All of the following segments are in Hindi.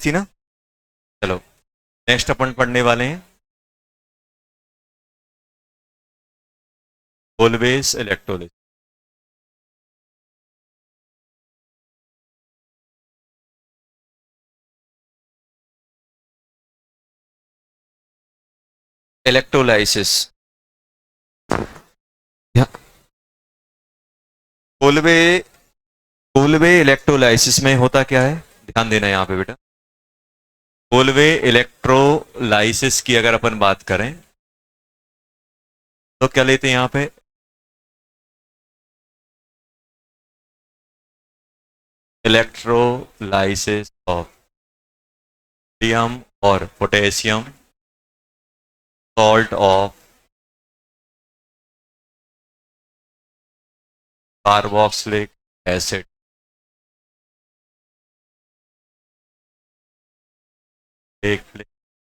थी ना। चलो नेक्स्ट अपन पढ़ने वाले हैं always electrolysis. Electrolysis Colway Colway electrolysis में होता क्या है, ध्यान देना यहाँ पे बेटा। कोलवे इलेक्ट्रोलाइसिस की अगर अपन बात करें तो क्या लेते हैं यहाँ पे, इलेक्ट्रोलाइसिस ऑफ सोडियम और potassium salt of carboxylic acid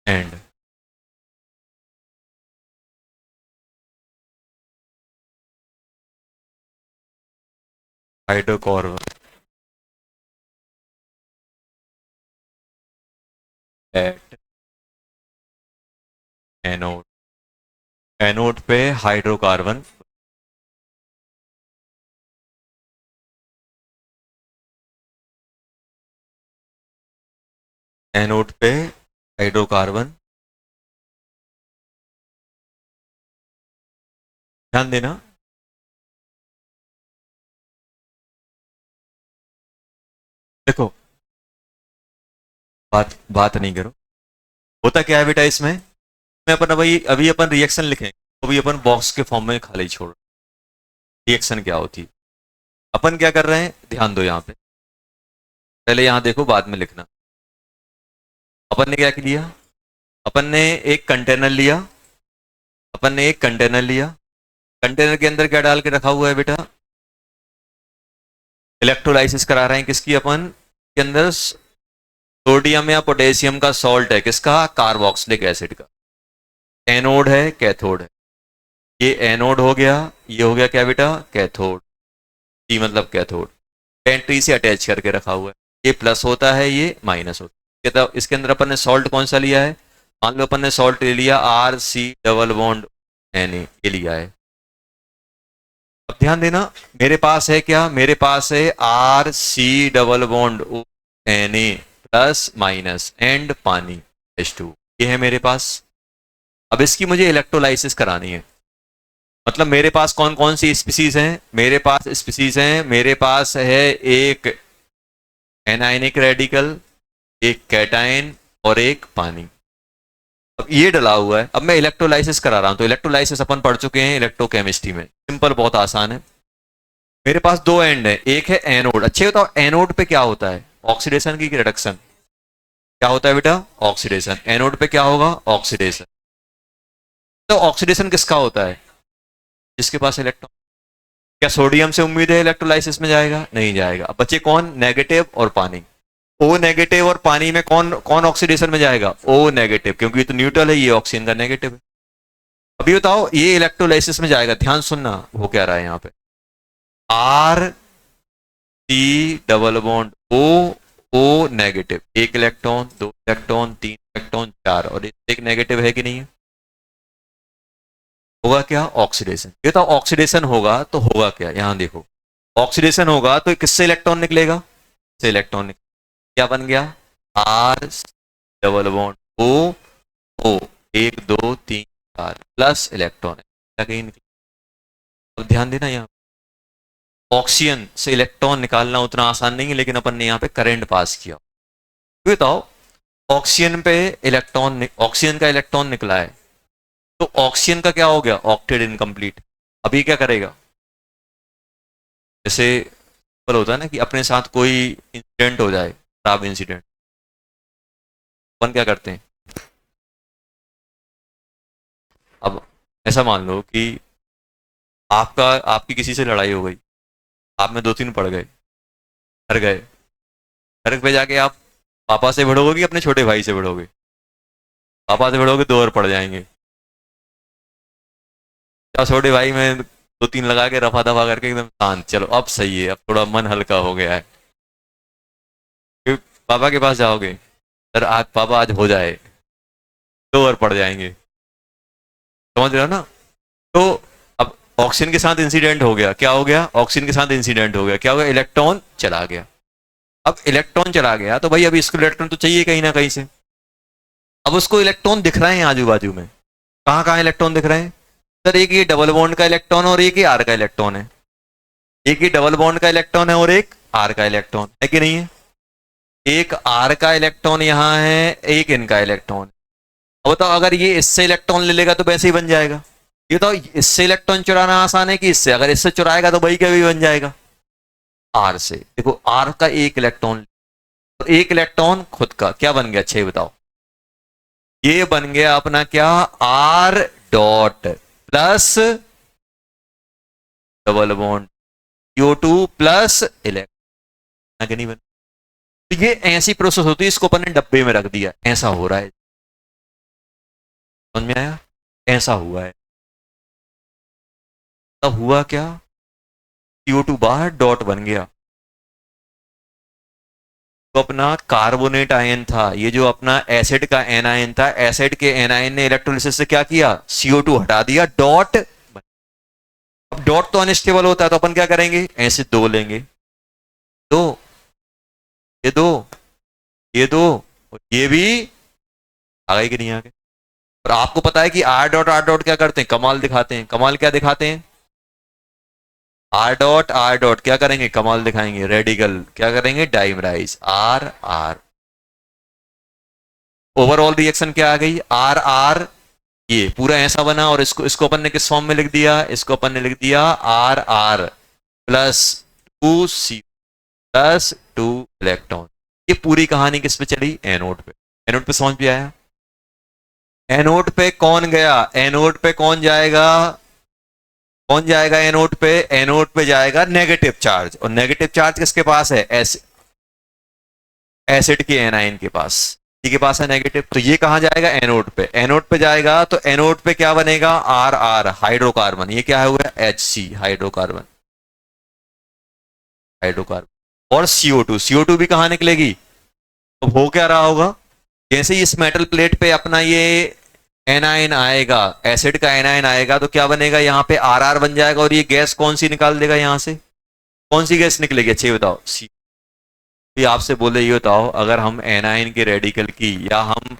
and hydrocarbon at anode. Anode पे हाइड्रोकार्बन, एनोड पे हाइड्रोकार्बन, ध्यान देना। देखो बात बात नहीं करो, होता क्या है बेटा इसमें, मैं अपन अभी अभी अपन रिएक्शन लिखें तो भी अपन बॉक्स के फॉर्म में खाली छोड़, रिएक्शन क्या होती है। अपन क्या कर रहे हैं, ध्यान दो यहाँ पे, पहले यहाँ देखो बाद में लिखना। अपन ने क्या किया, अपन ने एक कंटेनर लिया, अपन ने एक कंटेनर लिया, कंटेनर के अंदर क्या डाल के रखा हुआ है बेटा, इलेक्ट्रोलाइसिस करा रहे हैं किसकी, अपन के अंदर सोडियम या पोटेशियम का सॉल्ट है, किसका, कार्बोक्सिलिक एसिड का। एनोड है कैथोड है, ये एनोड हो गया, ये हो गया क्या बेटा, कैथोड। सी मतलब कैथोड, पेंट्री से अटैच करके रखा हुआ है, ये प्लस होता है ये माइनस होता है। तो इसके अंदर अपन ने सॉल्ट कौन सा लिया है, मान लो अपन ने सॉल्ट ले लिया R C double bond N A, ये लिया है। अब ध्यान देना, मेरे पास है क्या, मेरे पास है R C double bond N A plus minus and पानी H2, ये है मेरे पास। अब इसकी मुझे इलेक्ट्रोलाइसिस करानी है, मतलब मेरे पास कौन कौन सी स्पीसीज हैं, मेरे पास स्पीसीज हैं, मेरे पास है एक एनायनिक रेडिकल, एक कैटायन और एक पानी। अब ये डला हुआ है, अब मैं इलेक्ट्रोलाइसिस करा रहा हूं, तो इलेक्ट्रोलाइसिस अपन पढ़ चुके हैं इलेक्ट्रोकेमिस्ट्री में, सिंपल बहुत आसान है। मेरे पास दो एंड है, एक है एनोड, अच्छे बताओ एनोड पे क्या होता है, ऑक्सीडेशन की रिडक्शन, क्या होता है बेटा, ऑक्सीडेशन। एनोड पे क्या होगा, ऑक्सीडेशन। तो ऑक्सीडेशन किसका होता है, जिसके पास इलेक्ट्रॉन। क्या सोडियम से उम्मीद है इलेक्ट्रोलाइसिस में जाएगा, नहीं जाएगा। अब बचे कौन, नेगेटिव और पानी। ओ नेगेटिव और पानी में कौन कौन ऑक्सीडेशन में जाएगा, ओ नेगेटिव, क्योंकि ये तो न्यूट्रल है, ये ऑक्सीजन का नेगेटिव है। अभी बताओ ये इलेक्ट्रोलाइसिस में जाएगा, ध्यान सुनना वो क्या रहा है यहाँ पे, R C double bond O, O negative, एक इलेक्ट्रॉन, दो इलेक्ट्रॉन, तीन इलेक्ट्रॉन, चार, और एक नेगेटिव है कि नहीं है, होगा क्या, ऑक्सीडेशन। ये तो ऑक्सीडेशन होगा तो होगा क्या, यहां देखो, ऑक्सीडेशन होगा तो किससे इलेक्ट्रॉन निकलेगा, से इलेक्ट्रॉन क्या बन गया, आर डबल बॉन्ड ओ, ओ एक दो तीन चार प्लस इलेक्ट्रॉन कहीं निकले। अब ध्यान देना, यहाँ ऑक्सीजन से इलेक्ट्रॉन निकालना उतना आसान नहीं है, लेकिन अपन ने यहाँ पे करंट पास किया। तो बताओ ऑक्सीजन पे इलेक्ट्रॉन, ऑक्सीजन का इलेक्ट्रॉन निकला है, तो ऑक्सीजन का क्या हो गया, ऑक्टेट इनकम्प्लीट। अभी क्या करेगा, जैसे होता है ना कि अपने साथ कोई इंसिडेंट हो जाए, खराब इंसिडेंट, अपन क्या करते हैं, अब ऐसा मान लो कि आपकी किसी से लड़ाई हो गई, आप में दो तीन पड़ गए, घर गए, घर पे जाके आप पापा से भिड़ोगे कि अपने छोटे भाई से भिड़ोगे, पापा से भिड़ोगे दो और पड़ जाएंगे, क्या छोटे भाई में दो तीन लगा के रफा दफा करके एकदम शांत, चलो अब सही है, अब थोड़ा मन हल्का हो गया है, क्यों पापा के पास जाओगे, सर आज पापा आज हो जाए तो और पड़ जाएंगे, समझ रहे हो ना। तो अब ऑक्सीजन के साथ इंसिडेंट हो गया, क्या हो गया, ऑक्सीजन के साथ इंसिडेंट हो गया, क्या हो गया, इलेक्ट्रॉन चला गया। अब इलेक्ट्रॉन चला गया तो भाई अभी इसको इलेक्ट्रॉन तो चाहिए कहीं ना कहीं से। अब उसको इलेक्ट्रॉन दिख रहे हैं आजू बाजू में, कहाँ कहाँ इलेक्ट्रॉन दिख रहे हैं सर, एक ये डबल बॉन्ड का इलेक्ट्रॉन और एक ही आर का इलेक्ट्रॉन है, एक ही डबल बॉन्ड का इलेक्ट्रॉन है और एक आर का इलेक्ट्रॉन है कि नहीं है। एक आर का इलेक्ट्रॉन यहाँ है, एक इनका इलेक्ट्रॉन। अब बताओ अगर ये इससे इलेक्ट्रॉन ले लेगा तो वैसे ही बन जाएगा। ये तो इससे इलेक्ट्रॉन चुराना आसान है कि इससे, अगर इससे चुराएगा तो वही क्या भी बन जाएगा, आर से। देखो आर का एक इलेक्ट्रॉन, तो एक इलेक्ट्रॉन खुद का क्या बन गया, अच्छा ये बताओ, ये बन गया अपना क्या, R dot plus double bond CO2 plus electron, नहीं बन। तो ये ऐसी प्रोसेस होती है, इसको अपन ने डब्बे में रख दिया, ऐसा हो रहा है, समझ में आया, ऐसा हुआ है। तब हुआ क्या, CO2 बाहर डॉट बन गया, तो अपना कार्बोनेट आयन था, ये जो अपना एसिड का एनायन था, एसिड के एनायन ने इलेक्ट्रोलिसिस से क्या किया, CO2 हटा दिया, डॉट। अब डॉट तो अनस्टेबल होता है, तो अपन क्या करेंगे, ऐसे दो लेंगे, दो, ये दो, ये दो, और ये भी आ गए कि नहीं आ गए। और आपको पता है कि आर डॉट क्या करते हैं, कमाल दिखाते हैं, कमाल क्या दिखाते हैं, आर डॉट क्या करेंगे, कमाल दिखाएंगे, रेडिकल क्या करेंगे, dimerise, R R. Overall reaction क्या आ गई, आर आर, ये पूरा ऐसा बना, और इसको इसको अपन ने किस फॉर्म में लिख दिया, इसको अपन ने लिख दिया R R plus 2C plus 2 electron. ये पूरी कहानी किस पे चली, एनोड पे। एनोड पे समझ भी आया, एनोड पे कौन गया, एनोड पे कौन जाएगा, कौन जाएगा एनोड पे, एनोड पे जाएगा नेगेटिव चार्ज, और नेगेटिव चार्ज किसके पास है, एसिड के एनायन के पास, के पास है नेगेटिव। तो ये कहां जाएगा, एनोड पे, एनोड पे जाएगा, तो एनोड पे क्या बनेगा, आर आर हाइड्रोकार्बन, ये क्या हुआ, HC हाइड्रोकार्बन, हाइड्रोकार्बन, और CO2, CO2 भी कहां निकलेगी। तो हो क्या रहा होगा, जैसे ही इस मेटल प्लेट पे अपना ये एनायन आएगा, एसिड का एनायन आएगा, तो क्या बनेगा, यहाँ पे आर आर बन जाएगा, और ये गैस कौन सी निकाल देगा यहां से, कौन सी गैस निकलेगी, अच्छा ये बताओ। भी आपसे बोले ये बताओ, अगर हम एनायन के रेडिकल की या हम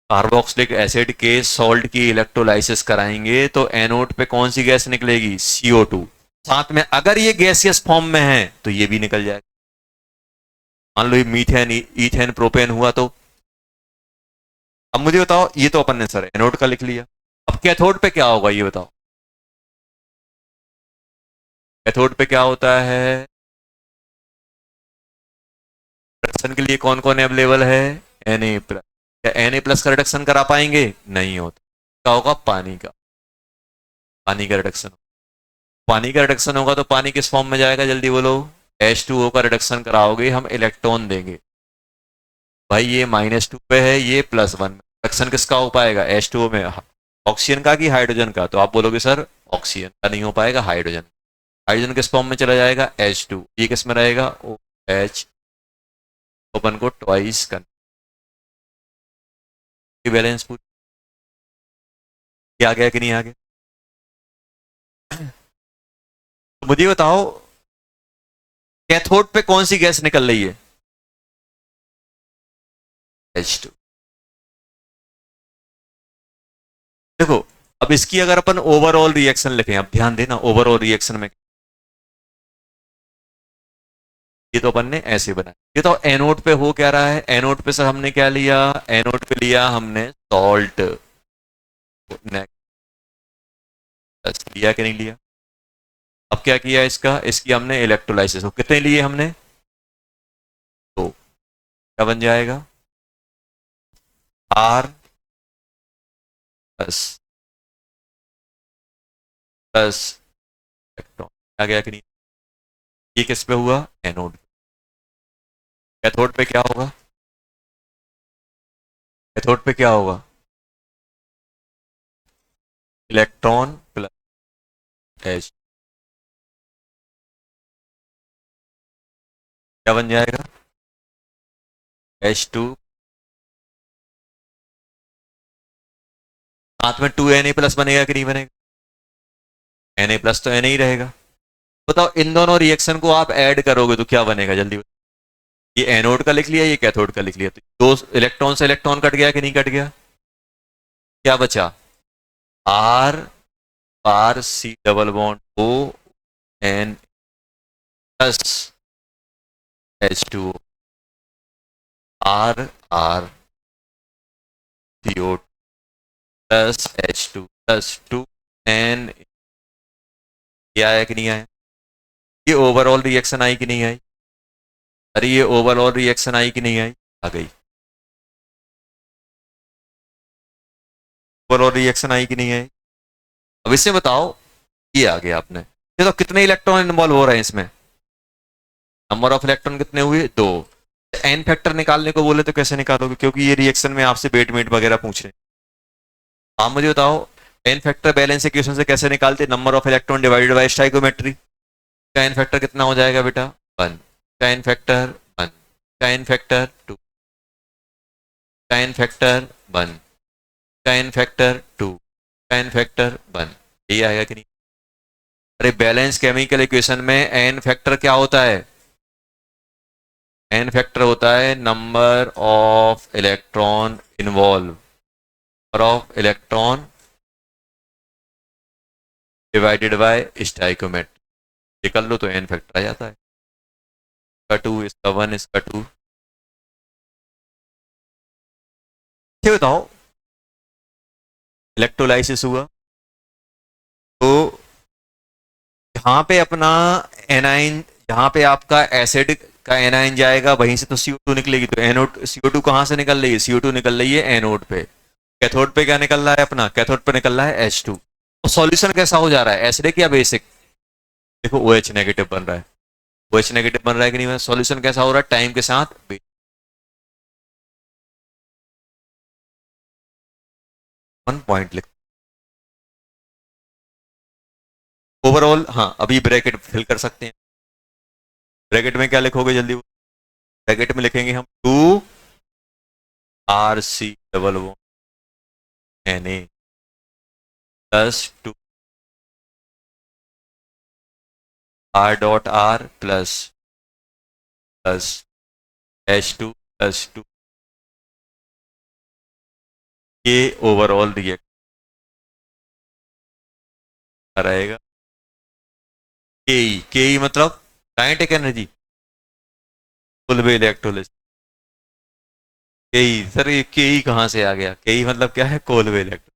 कार्बोक्सिलिक एसिड के सॉल्ट की इलेक्ट्रोलाइसिस कराएंगे, तो एनोड पे कौन सी गैस निकलेगी, CO2। साथ में अगर ये गैसियस फॉर्म में है तो ये भी निकल जाएगा, मान लो ये मीथेन इथेन प्रोपेन हुआ तो। अब मुझे बताओ, ये तो अपन ने सर एनोड का लिख लिया, अब कैथोड पे क्या होगा ये बताओ, कैथोड पे क्या होता है, रिडक्शन के लिए कौन कौन अवेलेबल है, Na प्लस। क्या Na+ का रिडक्शन करा पाएंगे, नहीं होता, क्या होगा, पानी का, पानी का रिडक्शन, पानी का रिडक्शन होगा तो पानी किस फॉर्म में जाएगा, जल्दी बोलो, H2O का रिडक्शन कराओगे, हम इलेक्ट्रॉन देंगे, भाई ये -2 पे है, ये +1 में, रिडक्शन किसका हो पाएगा, H2O में, ऑक्सीजन का कि हाइड्रोजन का, तो आप बोलोगे सर ऑक्सीजन का नहीं हो पाएगा, हाइड्रोजन, हाइड्रोजन किस फॉर्म में चला जाएगा, H2, ये किस में रहेगा, OH, ओपन को ट्वाइस कर, बैलेंस पूरी, आ गया कि नहीं आ गया। तो मुझे बताओ, कैथोड पे कौन सी गैस निकल रही है, H2। देखो अब इसकी अगर अपन ओवरऑल रिएक्शन लिखें, अब ध्यान देना ओवरऑल रिएक्शन में, ये तो अपन ने ऐसे बनाया, ये तो एनोड पे हो क्या रहा है, एनोड पे सर हमने क्या लिया, एनोड पे लिया हमने सॉल्ट, लिया कि नहीं लिया। अब क्या किया इसका, इसकी हमने इलेक्ट्रोलाइसिस, कितने लिए हमने, तो क्या बन जाएगा, आर प्लस प्लस इलेक्ट्रॉन, आ गया कि नहीं। ये किस पे हुआ, एनोड। कैथोड पे क्या होगा, कैथोड पे क्या होगा, इलेक्ट्रॉन प्लस H, क्या बन जाएगा, H2 साथ में 2Na प्लस बनेगा कि नहीं बनेगा? Na प्लस तो Na ही रहेगा। बताओ इन दोनों रिएक्शन को आप ऐड करोगे तो क्या बनेगा, जल्दी बताओ। ये एनोड का लिख लिया, ये कैथोड का लिख लिया, तो दो इलेक्ट्रॉन से इलेक्ट्रॉन कट गया कि नहीं कट गया? क्या बचा? R R C double bond O N plus H2O, R R C O plus H2 plus 2 N। ये आया कि नहीं आया? ये ओवरऑल रिएक्शन आई कि नहीं आई? अरे ये ओवरऑल रिएक्शन आई कि नहीं आई? आ गई। ओवरऑल रिएक्शन आई कि नहीं आई? अब इससे बताओ, ये आ गया आपने, ये तो कितने इलेक्ट्रॉन इन्वॉल्व हो रहे हैं इसमें? नंबर ऑफ इलेक्ट्रॉन कितने हुए? दो। एन फैक्टर निकालने को बोले तो कैसे निकालोगे, क्योंकि ये रिएक्शन में आपसे बेट मेट वगैरह पूछ रहे हैं। आप मुझे बताओ एन फैक्टर बैलेंस इक्वेशन से कैसे निकालते? Number of electron divided by stoichiometry. का एन फैक्टर कितना हो जाएगा बेटा? 1। का एन फैक्टर 1, का एन फैक्टर 2, का एन फैक्टर 1, का एन फैक्टर 2, का एन फैक्टर 1। ये आएगा कि नहीं? अरे बैलेंस केमिकल इक्वेशन में एन फैक्टर क्या होता है? एन फैक्टर होता है number of electron involve, number of electron divided by stoichiometry. ये कर लो तो एन फैक्टर आ जाता है। इसका 2, इसका 1, इसका 2। ये बताओ इलेक्ट्रोलाइसिस हुआ तो यहाँ पे अपना एनाइन, यहाँ पे आपका एसिड का एनाइन जाएगा, वहीं से तो CO2 निकलेगी, तो एनोड CO2 कहाँ से निकल रही है? CO2 निकल रही है एनोड पे। कैथोड पे क्या निकल रहा है अपना? कैथोड पे निकल रहा है H2। तो सॉल्यूशन कैसा हो जा रहा है, एसिडिक या बेसिक? देखो OH नेगेटिव बन रहा है, OH नेगेटिव बन रहा है कि नहीं? सॉल्यूशन कैसा हो रहा है टाइम के साथ? वन पॉइंट लिख ओवरऑल। हाँ अभी ब्रैकेट फिल कर सकते हैं। ब्रैकेट में क्या लिखोगे जल्दी? ब्रैकेट में लिखेंगे हम 2RC double plus 2R.R plus plus H2 plus 2। ये ओवरऑल रिएक्ट रहेगा। के मतलब काइनेटिक एनर्जी, कुल वे इलेक्ट्रोलिस। के सर, ये के कहाँ से आ गया? के मतलब क्या है? Colway electro.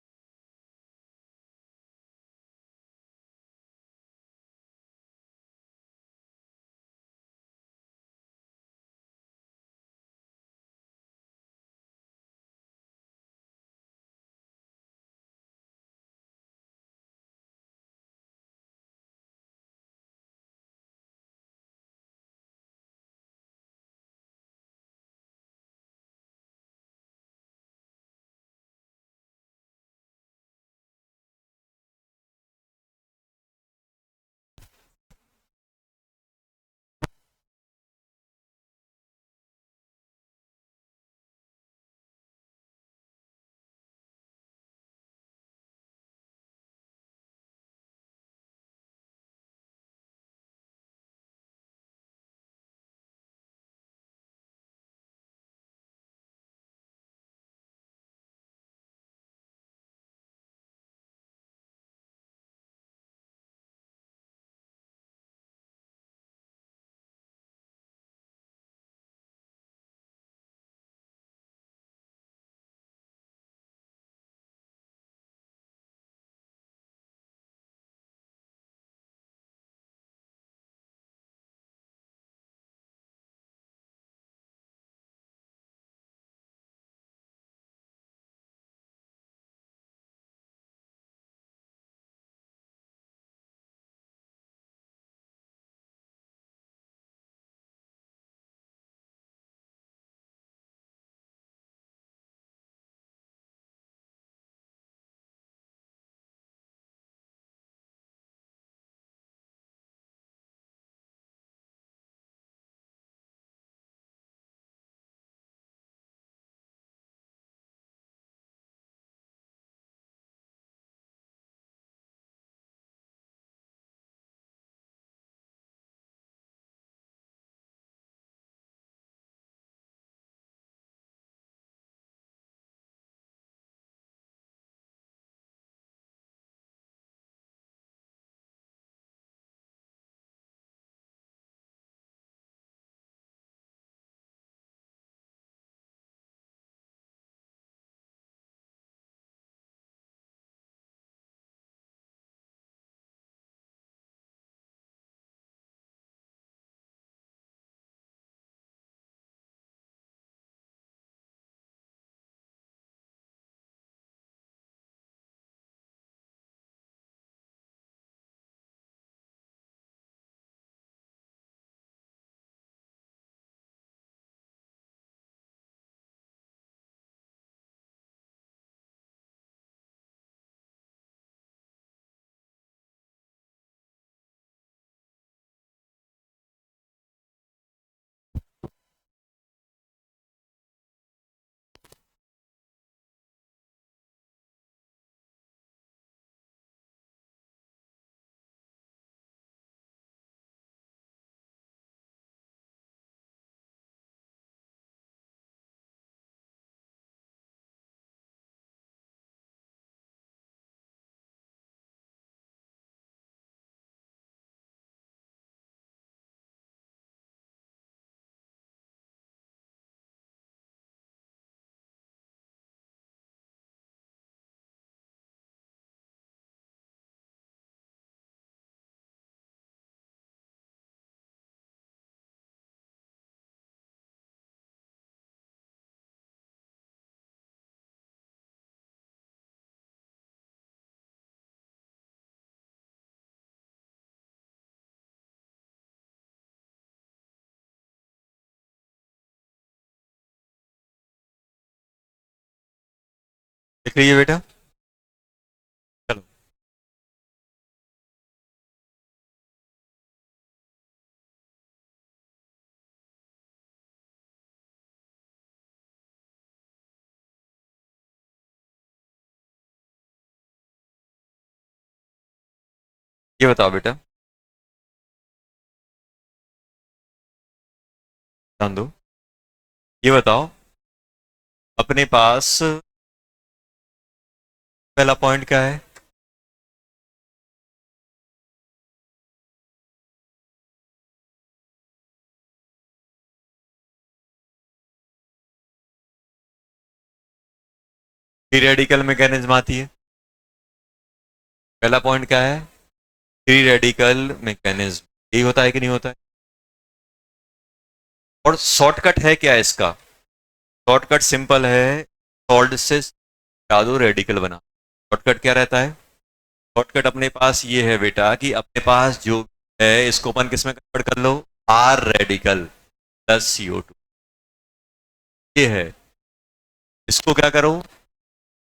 लिख लीजिए बेटा। चलो, ये बताओ बेटा, ध्यान दो। ये बताओ, अपने पास पहला पॉइंट क्या है? फ्री रेडिकल मैकेनिज्म आती है। पहला पॉइंट क्या है? Free radical mechanism. यही होता है कि नहीं होता है? और शॉर्टकट है क्या इसका? शॉर्टकट सिंपल है, सॉल्ट से हटा दो, रेडिकल बना। शॉर्टकट क्या रहता है? शॉर्टकट अपने पास ये है बेटा कि अपने पास जो है इसको अपन किस में कन्वर्ट कर लो, आर रेडिकल प्लस CO2। ये है, इसको क्या करो,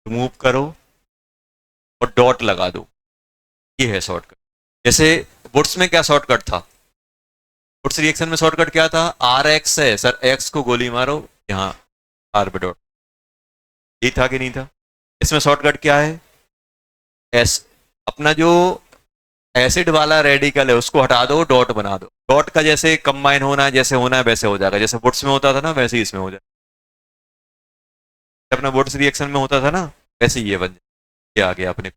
रिमूव करो और डॉट लगा दो। ये है शॉर्टकट। जैसे वुड्स में क्या शॉर्टकट था? वुड्स रिएक्शन में शॉर्टकट क्या था? RX है सर, एक्स को गोली मारो, यहाँ आर पे डॉट। ये था कि नहीं था? इसमें शॉर्टकट क्या है? एस। अपना जो एसिड वाला रेडिकल है उसको हटा दो, डॉट बना दो। डॉट का जैसे कंबाइन होना है, जैसे होना है वैसे हो जाएगा। जैसे वुड्स में होता था ना, वैसे ही इसमें हो जाएगा। अपना वुड्स रिएक्शन में होता था ना, वैसे ही ये बन जाए। ये आ गया अपने।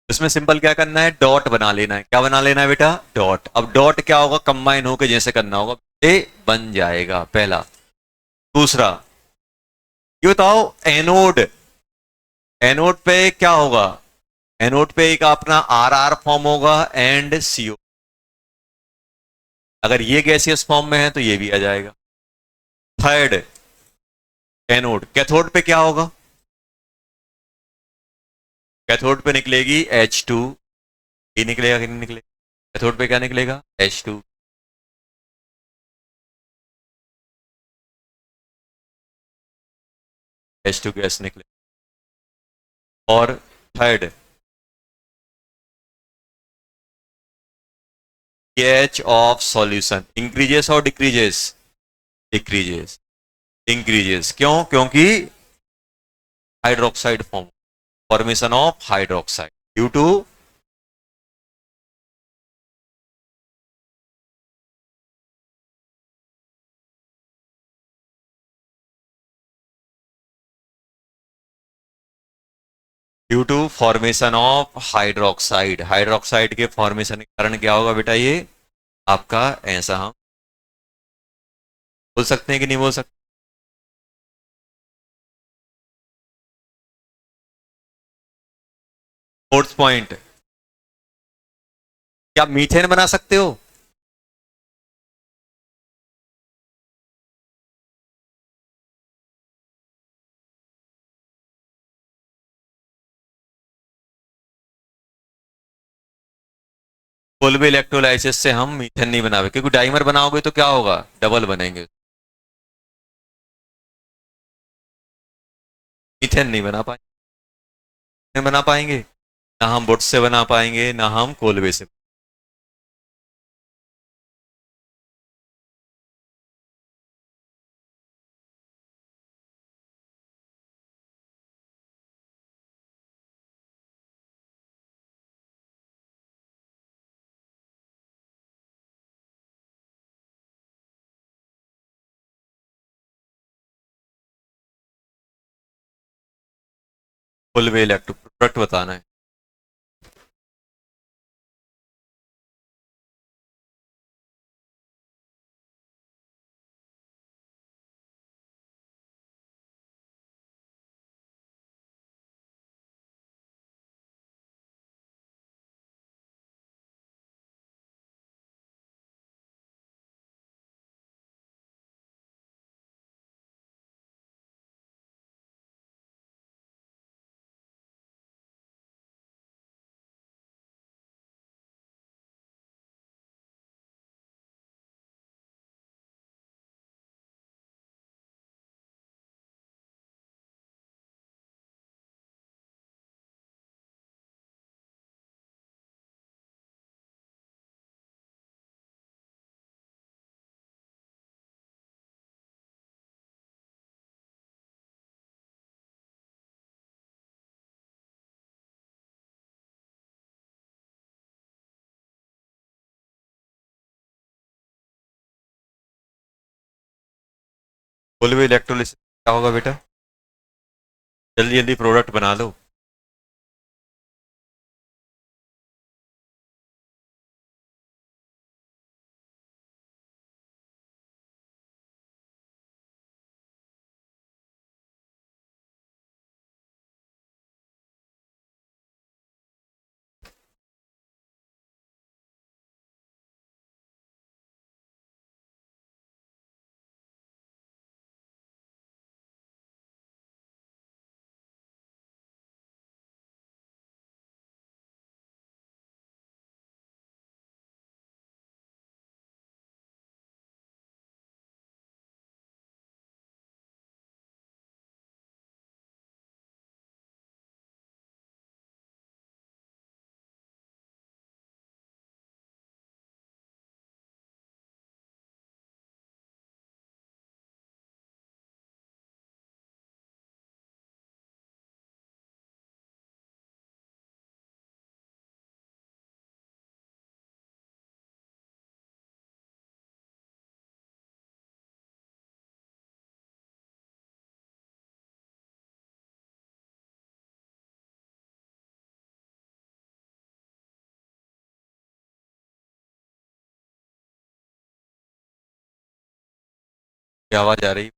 इसमें सिंपल क्या करना है, डॉट बना लेना है। क्या बना लेना है बेटा? डॉट। अब डॉट क्या होगा, कंबाइन होकर जैसे करना होगा ये बन जाएगा, पहला। दूसरा, ये बताओ, एनोड। एनोड पे क्या होगा? एनोड पे एक अपना RR फॉर्म होगा एंड CO। अगर ये गैसियस फॉर्म में है तो ये भी आ जाएगा। Third, anode. कैथोड पे क्या होगा? कैथोड पे निकलेगी H2। ये निकलेगा कि नहीं निकलेगा? कैथोड पे क्या निकलेगा? H2। H2 गैस निकले। और third, pH of solution increases और डिक्रीजेस? डिक्रीजेस। इंक्रीजेस क्यों? क्योंकि hydroxide form, formation of hydroxide due to, due to formation of hydroxide. Hydroxide के फॉर्मेशन के कारण क्या होगा बेटा? ये आपका, ऐसा हम बोल सकते हैं कि नहीं बोल सकते? फोर्थ पॉइंट, क्या मीथेन बना सकते हो? कोलबे इलेक्ट्रोलाइसिस से हम मीथेन नहीं बनावे, क्योंकि डाइमर बनाओगे तो क्या होगा, डबल बनेंगे। मीथेन नहीं बना पाएंगे। नहीं बना पाएंगे, ना हम बुट से बना पाएंगे ना हम कोलबे से। कोलबे इलेक्ट्रो प्रोडक्ट बताना है। कोलवे इलेक्ट्रोलिसिस क्या होगा बेटा? जल्दी जल्दी प्रोडक्ट बना लो। क्या आवाज आ रही?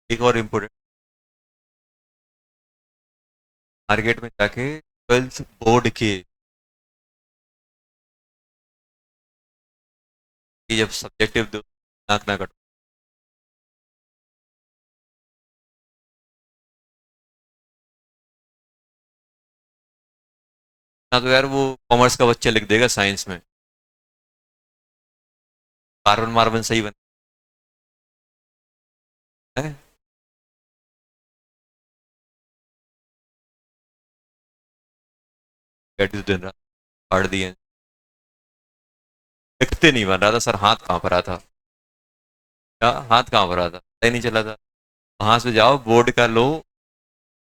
एक और इम्पोर्टेंट, मार्केट में जाके 12th बोर्ड के कि जब सब्जेक्टिव दो, नाक ना कटो। ना तो यार वो कॉमर्स का बच्चा लिख देगा साइंस में, कार्बन मार्बन सही बना है। दिन रात पढ़ दिए, लिखते नहीं बन रहा था सर, हाथ कांप रहा था। क्या हाथ कांप रहा था, पता ही नहीं चला था। वहां से जाओ बोर्ड का लो,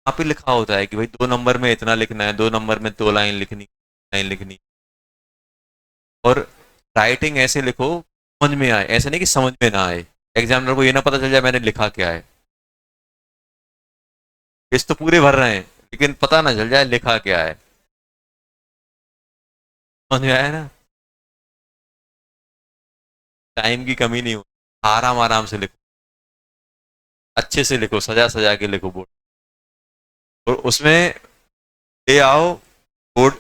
वहाँ पे लिखा होता है कि भाई 2 नंबर में इतना लिखना है, 2 नंबर में 2 लाइन लिखनी, लाइन लिखनी। और राइटिंग ऐसे लिखो समझ में आए, ऐसे नहीं कि समझ में ना आए, एग्जामिनर को ये ना पता चल जाए मैंने लिखा क्या है। पेज तो पूरे भर रहे हैं लेकिन पता ना चल जाए लिखा क्या है। समझ में आया ना? टाइम की कमी नहीं हो, आराम आराम से लिखो, अच्छे से लिखो, सजा सजा के लिखो बोर्ड। और उसमें ले आओ बोर्ड,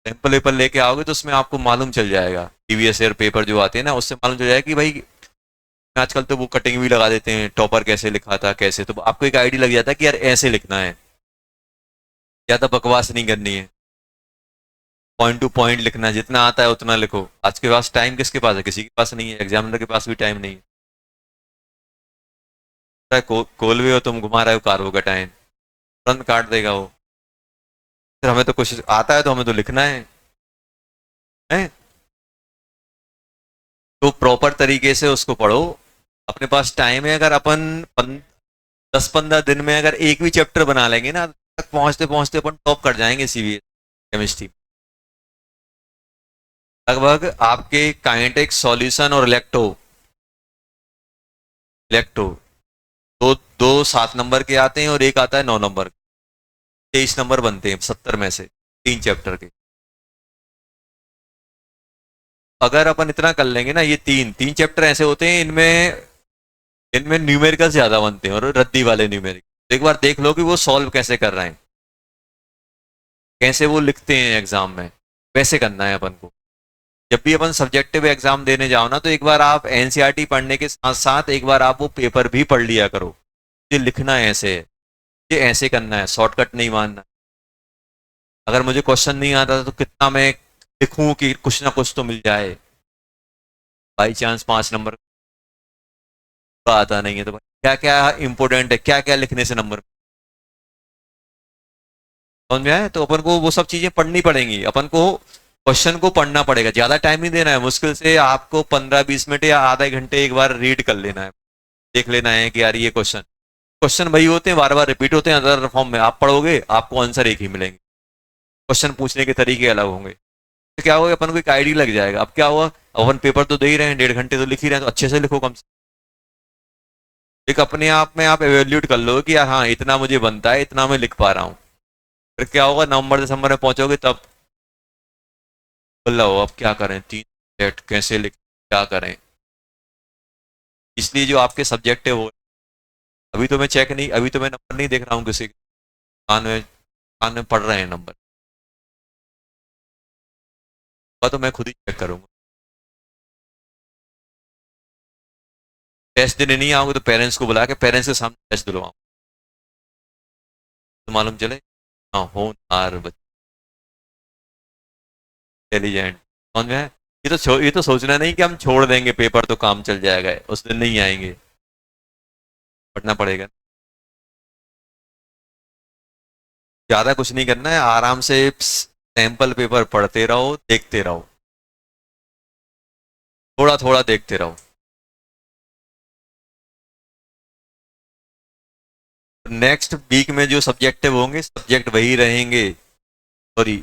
सैंपल पेपर लेके आओगे तो उसमें आपको मालूम चल जाएगा, प्रीवियस ईयर पेपर जो आते हैं ना उससे मालूम चल जाएगा कि भाई आजकल तो वो कटिंग भी लगा देते हैं, टॉपर कैसे लिखा था कैसे, तो आपको एक आइडिया लग जाता है कि यार ऐसे लिखना है, ज्यादा बकवास नहीं करनी है, पॉइंट टू पॉइंट लिखना है, जितना आता है उतना लिखो। आज के पास टाइम किसके पास है? किसी के पास नहीं है, एग्जामिनर के पास भी टाइम नहीं है। कोलवे हो तुम, घुमा रहे हो कार्बो का टाइम, तुरंत काट देगा वो। फिर हमें तो कुछ आता है तो हमें तो लिखना है? तो प्रॉपर तरीके से उसको पढ़ो। अपने पास टाइम है, अगर अपन 10-15 दिन में अगर एक भी चैप्टर बना लेंगे ना, तक पहुंचते पहुंचते अपन टॉप कर जाएंगे सीबीएस केमिस्ट्री। लगभग आपके काइनेटिक सॉल्यूशन और इलेक्ट्रो, इलेक्ट्रो दो दो 7 नंबर के आते हैं और एक आता है 9 नंबर। 23 नंबर बनते हैं 70 में से 3 चैप्टर के। अगर अपन इतना कर लेंगे ना, ये तीन तीन चैप्टर ऐसे होते हैं इनमें, इनमें न्यूमेरिकल ज्यादा बनते हैं और रद्दी वाले न्यूमेरिकल। एक बार देख लो कि वो सॉल्व कैसे कर रहे हैं, कैसे वो लिखते हैं एग्जाम में, वैसे करना है अपन को। जब भी अपन सब्जेक्टिव एग्जाम देने जाओ ना, तो एक बार आप एनसीईआरटी पढ़ने के साथ साथ एक बार आप वो पेपर भी पढ़ लिया करो। ये लिखना है ऐसे है, ये ऐसे करना है, शॉर्टकट नहीं मानना। अगर मुझे क्वेश्चन नहीं आता था तो कितना मैं लिखूं कि कुछ ना कुछ तो मिल जाए, बाई चांस 5 नंबर का आता नहीं है तो भाई क्या क्या इंपॉर्टेंट है, क्या क्या लिखने से नंबर। समझ में आया? तो अपन को वो सब चीजें पढ़नी पड़ेंगी, अपन को क्वेश्चन को पढ़ना पड़ेगा, ज्यादा टाइम नहीं देना है। मुश्किल से आपको 15-20 मिनट या आधे घंटे एक बार रीड कर लेना है, देख लेना है कि यार ये क्वेश्चन, क्वेश्चन वही होते हैं, बार बार रिपीट होते हैं, अदर फॉर्म में आप पढ़ोगे आपको आंसर एक ही मिलेंगे। क्वेश्चन पूछने के तरीके अलग होंगे। तो क्या होगा, अपन को एक आईडी लग जाएगा। अब क्या हुआ, अपन पेपर तो दे ही रहे हैं, 1.5 घंटे तो लिख ही रहे हैं, तो अच्छे से लिखो कम से। एक अपने आप में आप एवेल्यूट कर लो कि यार हाँ इतना मुझे बनता है, इतना मैं लिख पा रहा हूँ। फिर क्या होगा, नवंबर दिसंबर में पहुंचोगे तब बोल अब क्या करें, 3 सेट कैसे लिख, क्या करें। इसलिए जो आपके सब्जेक्ट है वो, अभी तो मैं चेक नहीं, अभी तो मैं नंबर नहीं देख रहा हूँ किसी के, कान में पढ़ रहे हैं नंबर, तो मैं खुद ही चेक करूंगा। टेस्ट देने नहीं आओगे तो पेरेंट्स को बुला के पेरेंट्स के सामने टेस्ट दिलवाऊँ, तो मालूम चले हाँ होनहार बच्चे, इंटेलिजेंट। समझ में है? ये तो सोचना नहीं कि हम छोड़ देंगे पेपर तो काम चल जाएगा, उस दिन नहीं आएंगे, पढ़ना पड़ेगा। ज्यादा कुछ नहीं करना है, आराम से सैंपल पेपर पढ़ते रहो, देखते रहो, थोड़ा थोड़ा देखते रहो। नेक्स्ट वीक में जो सब्जेक्टिव होंगे, सब्जेक्ट वही रहेंगे, सॉरी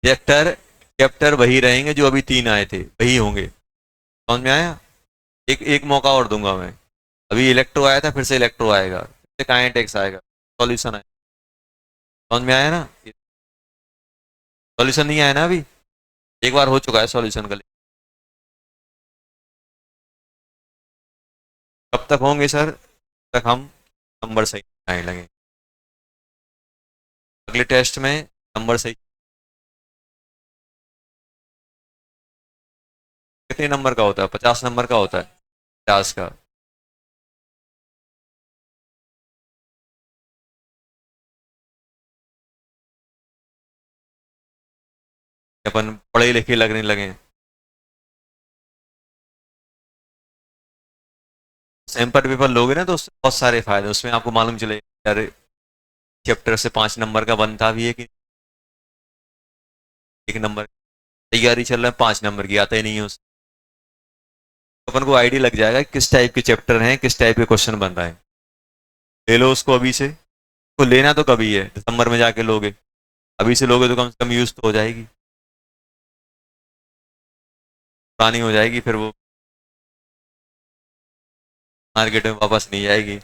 चैप्टर चैप्टर वही रहेंगे जो अभी 3 आए थे, वही होंगे। समझ में आया? एक एक मौका और दूंगा मैं। अभी इलेक्ट्रो आया था, फिर से इलेक्ट्रो आएगा, फिर से काइनेटिक्स आएगा, सॉल्यूशन आएगा। समझ में आया ना? सॉल्यूशन नहीं आया ना अभी, एक बार हो चुका है सॉल्यूशन का। कब तक होंगे सर? तक हम नंबर सही आने लगे, अगले टेस्ट में नंबर सही। कितने नंबर का होता है? 50 नंबर का होता है, 50 का। अपन पढ़े लिखे लगने लगे। सैंपल पेपर लोगे ना तो उससे बहुत सारे फायदे, उसमें आपको मालूम चलेगा यार चैप्टर से 5 नंबर का बनता भी है कि 1 नंबर। तैयारी चल रहा है, 5 नंबर की आता ही नहीं है उस, अपन को आइडिया लग जाएगा कि किस टाइप के चैप्टर हैं, किस टाइप के क्वेश्चन बन रहे हैं। ले लो उसको अभी से, तो लेना तो कभी है, दिसंबर में जाके लोगे, अभी से लोगे तो कम से कम यूज तो हो जाएगी, पुरानी हो जाएगी, फिर वो मार्केट में वापस नहीं जाएगी।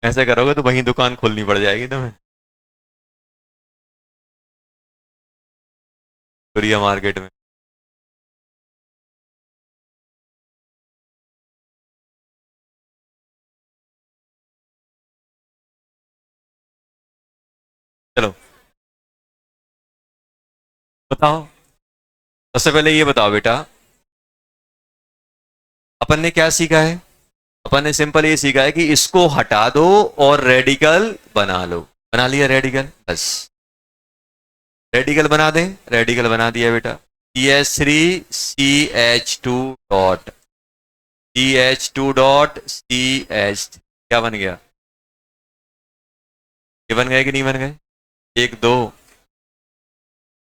ऐसे करोगे तो वहीं दुकान खोलनी पड़ जाएगी तुम्हें, कोरिया मार्केट में। चलो बताओ, सबसे पहले ये बताओ बेटा, अपन ने क्या सीखा है? अपन ने सिंपल ये सीखा है कि इसको हटा दो और रेडिकल बना लो। बना लिया रेडिकल, बस रेडिकल बना दें, रेडिकल बना दिया बेटा। CH3CH2 dot, CH2 dot CH, क्या बन गया? ये बन गए कि नहीं बन गए? 1 2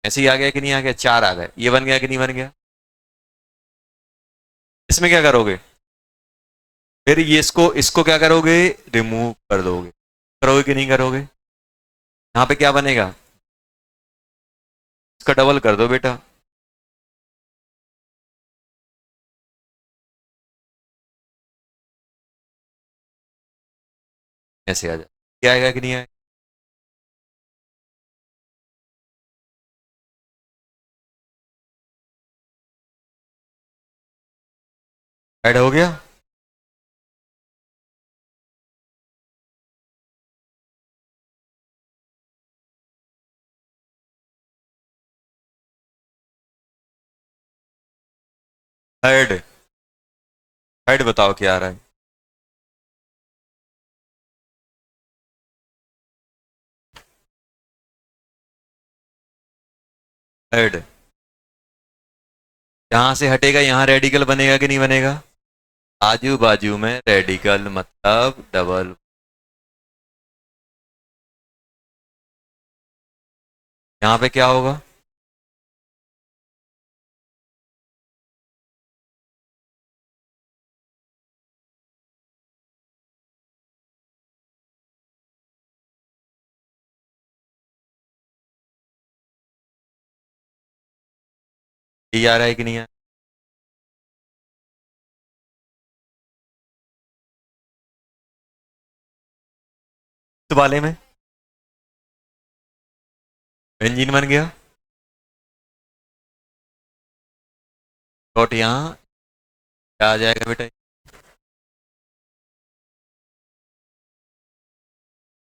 ऐसे ही आ गया कि नहीं आ गया? 4 आ गए, ये बन गया कि नहीं बन गया? इसमें क्या करोगे, फिर ये इसको इसको क्या करोगे, रिमूव कर दोगे, करोगे कि नहीं करोगे? यहाँ पे क्या बनेगा, इसका डबल कर दो बेटा, ऐसे आ जाए, क्या आएगा कि नहीं आएगा? ऐड हो गया। थर्ड, थर्ड बताओ क्या आ रहा है? थर्ड, यहाँ से हटेगा, यहाँ रेडिकल बनेगा कि नहीं बनेगा? आजू बाजू में रेडिकल मतलब डबल। यहाँ पे क्या होगा, ये आ रहा है कि नहीं आ रहा? इस वाले में बेंजीन बन गया, डॉट यहाँ क्या आ जाएगा बेटा?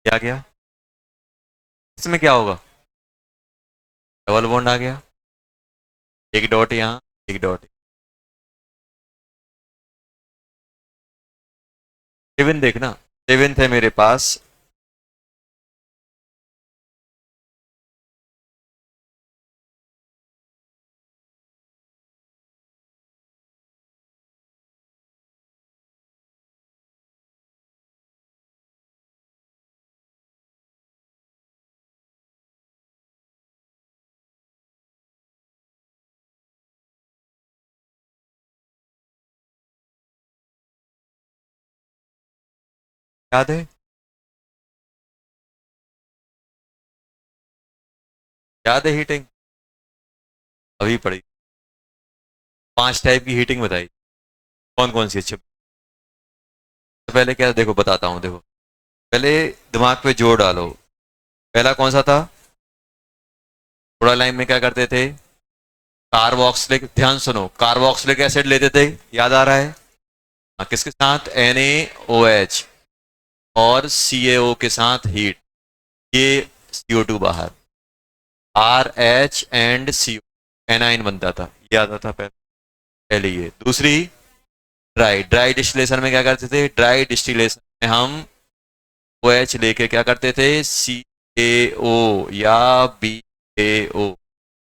क्या आ गया? इसमें क्या होगा? डबल बॉन्ड आ गया, एक डॉट यहाँ, एक डॉट। सेवन देखना, सेवेंथ है मेरे पास। याद है? याद है हीटिंग? अभी पढ़ी। 5 टाइप की हीटिंग बताई, कौन कौन सी अच्छी? तो पहले क्या, देखो बताता हूँ, देखो पहले दिमाग पे जोर डालो। पहला कौन सा था? थोड़ा लाइन में क्या करते थे? कार्बोक्सिलिक, ध्यान सुनो, कार्बोक्सिलिक एसिड लेते थे, याद आ रहा है? हाँ, किसके साथ? NaOH, और CaO के साथ हीट, ये CO2 बाहर, RH and CO, एनाइन बनता था, ये आता था पहले। पहले ये। दूसरी, ड्राई, ड्राई डिस्टिलेशन में क्या करते थे? ड्राई डिस्टिलेशन में हम OH लेके क्या करते थे? CaO या BaO,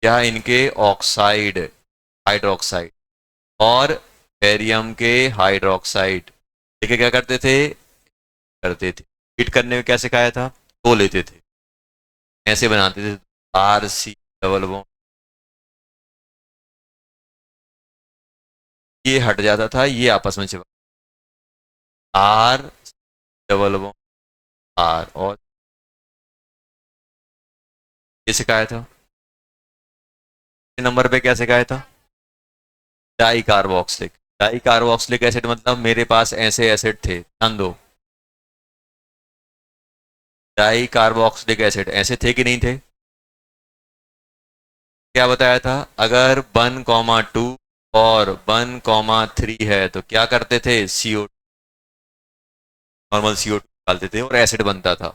या इनके ऑक्साइड, हाइड्रोक्साइड, और बेरियम के हाइड्रोक्साइड लेके क्या करते थे? करते थे। हीट करने में क्या सिखाया था? वो लेते थे, ऐसे बनाते थे, RC डबल बॉन्ड, ये हट जाता था, ये आपस में चिपक, R डबल बॉन्ड R, और ये सिखाया था। नंबर पे क्या सिखाया था? Di carboxylic, di carboxylic acid मतलब मेरे पास ऐसे एसिड थे, ध्यान दो, डाई कार्बोक्सिलिक एसिड ऐसे थे कि नहीं थे? क्या बताया था? अगर 1,2 और 1,3 है तो क्या करते थे? CO, नॉर्मल CO2 डालते थे और एसिड बनता था।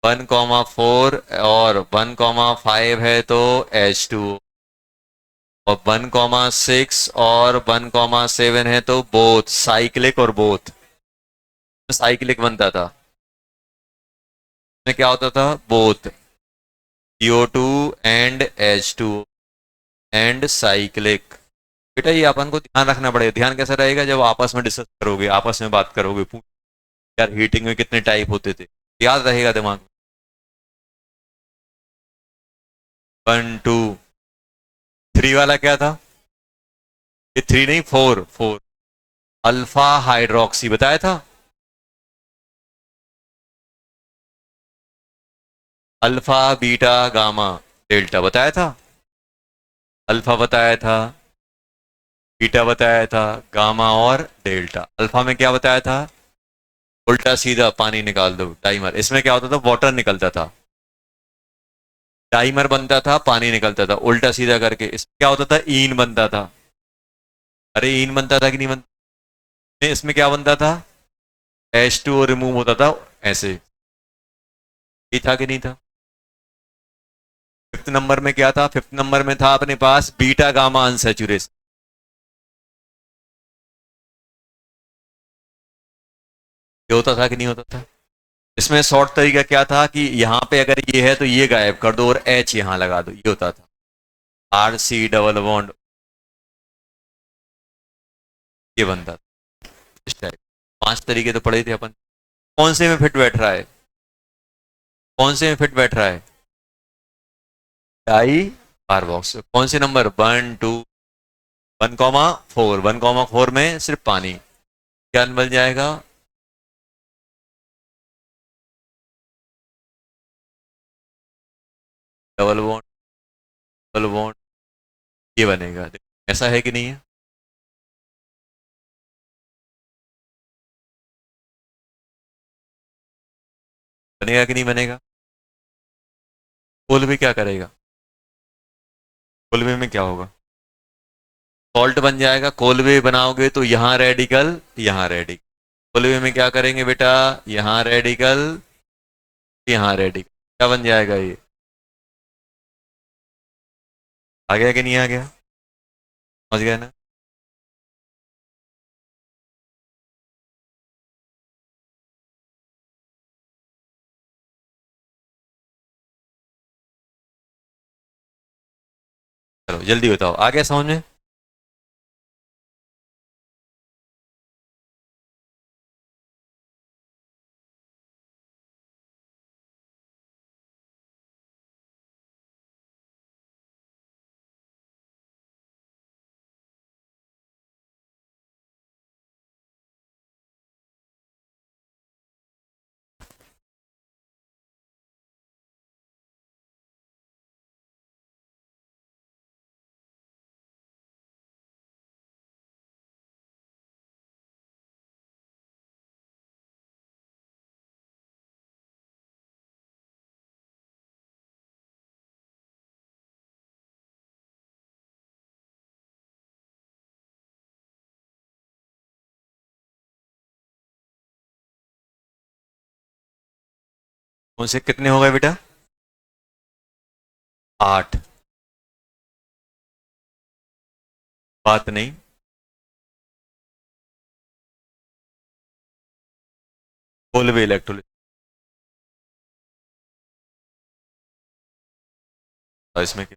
1,4 और 1,5 है तो H2O, और 1,6 और 1,7 है तो बोथ, साइक्लिक और बोथ, साइक्लिक बनता था। में क्या होता था? Both, CO2 and H2O and cyclic. बेटा ये अपन को ध्यान रखना पड़ेगा। ध्यान कैसा रहेगा? जब आपस में डिस्कस करोगे, आपस में बात करोगे, पूछ यार हीटिंग में कितने टाइप होते थे, याद रहेगा दिमाग में। 1, 2, 3 वाला क्या था? ये 3 नहीं, 4, 4, अल्फा हाइड्रोक्सी बताया था। अल्फा बीटा गामा डेल्टा बताया था। अल्फा बताया था, बीटा बताया था, गामा और डेल्टा। अल्फा में क्या बताया था? उल्टा सीधा पानी निकाल दो, टाइमर। इसमें क्या होता था? वाटर निकलता था, टाइमर बनता था, पानी निकलता था, उल्टा सीधा करके। इसमें क्या होता था? ईन बनता था। अरे ईन बनता था कि नहीं बनता? इसमें क्या बनता था? H2O रिमूव होता था, ऐसे। ये था कि नहीं था? फिफ्थ नंबर में क्या था? फिफ्थ नंबर में था अपने पास बीटा गामा अनसैचुरेशन। ये होता था कि नहीं होता था? इसमें शॉर्ट तरीका क्या था कि यहाँ पे अगर ये है तो ये गायब कर दो और H यहाँ लगा दो, ये होता था। RC डबल बॉन्ड, ये बनता था इस टाइप। 5 तरीके तो पढ़े थे अपन। कौन से में फिट बैठ रहा है? कौन से में फिट बैठ रहा है? डाई कार्बोक्स। कौन से नंबर? 1, 2, 1,4, 1,4 में सिर्फ पानी, क्या बन जाएगा? डबल बॉन्ड, डबल बॉन्ड, ये बनेगा। ऐसा है कि नहीं है? बनेगा कि नहीं बनेगा? कोलवे क्या करेगा? कोलवे में क्या होगा? सॉल्ट बन जाएगा। कोलवे बनाओगे तो यहाँ रेडिकल, यहाँ रेडिकल। कोलवे में क्या करेंगे बेटा? यहाँ रेडिकल, यहाँ रेडिकल। क्या बन जाएगा ये? आ गया कि नहीं आ गया? समझ गया ना? चलो जल्दी बताओ, आ गया समझ में? उनसे कितने हो गए बेटा? 8। बात नहीं। Colway electrolysis. इसमें क्या?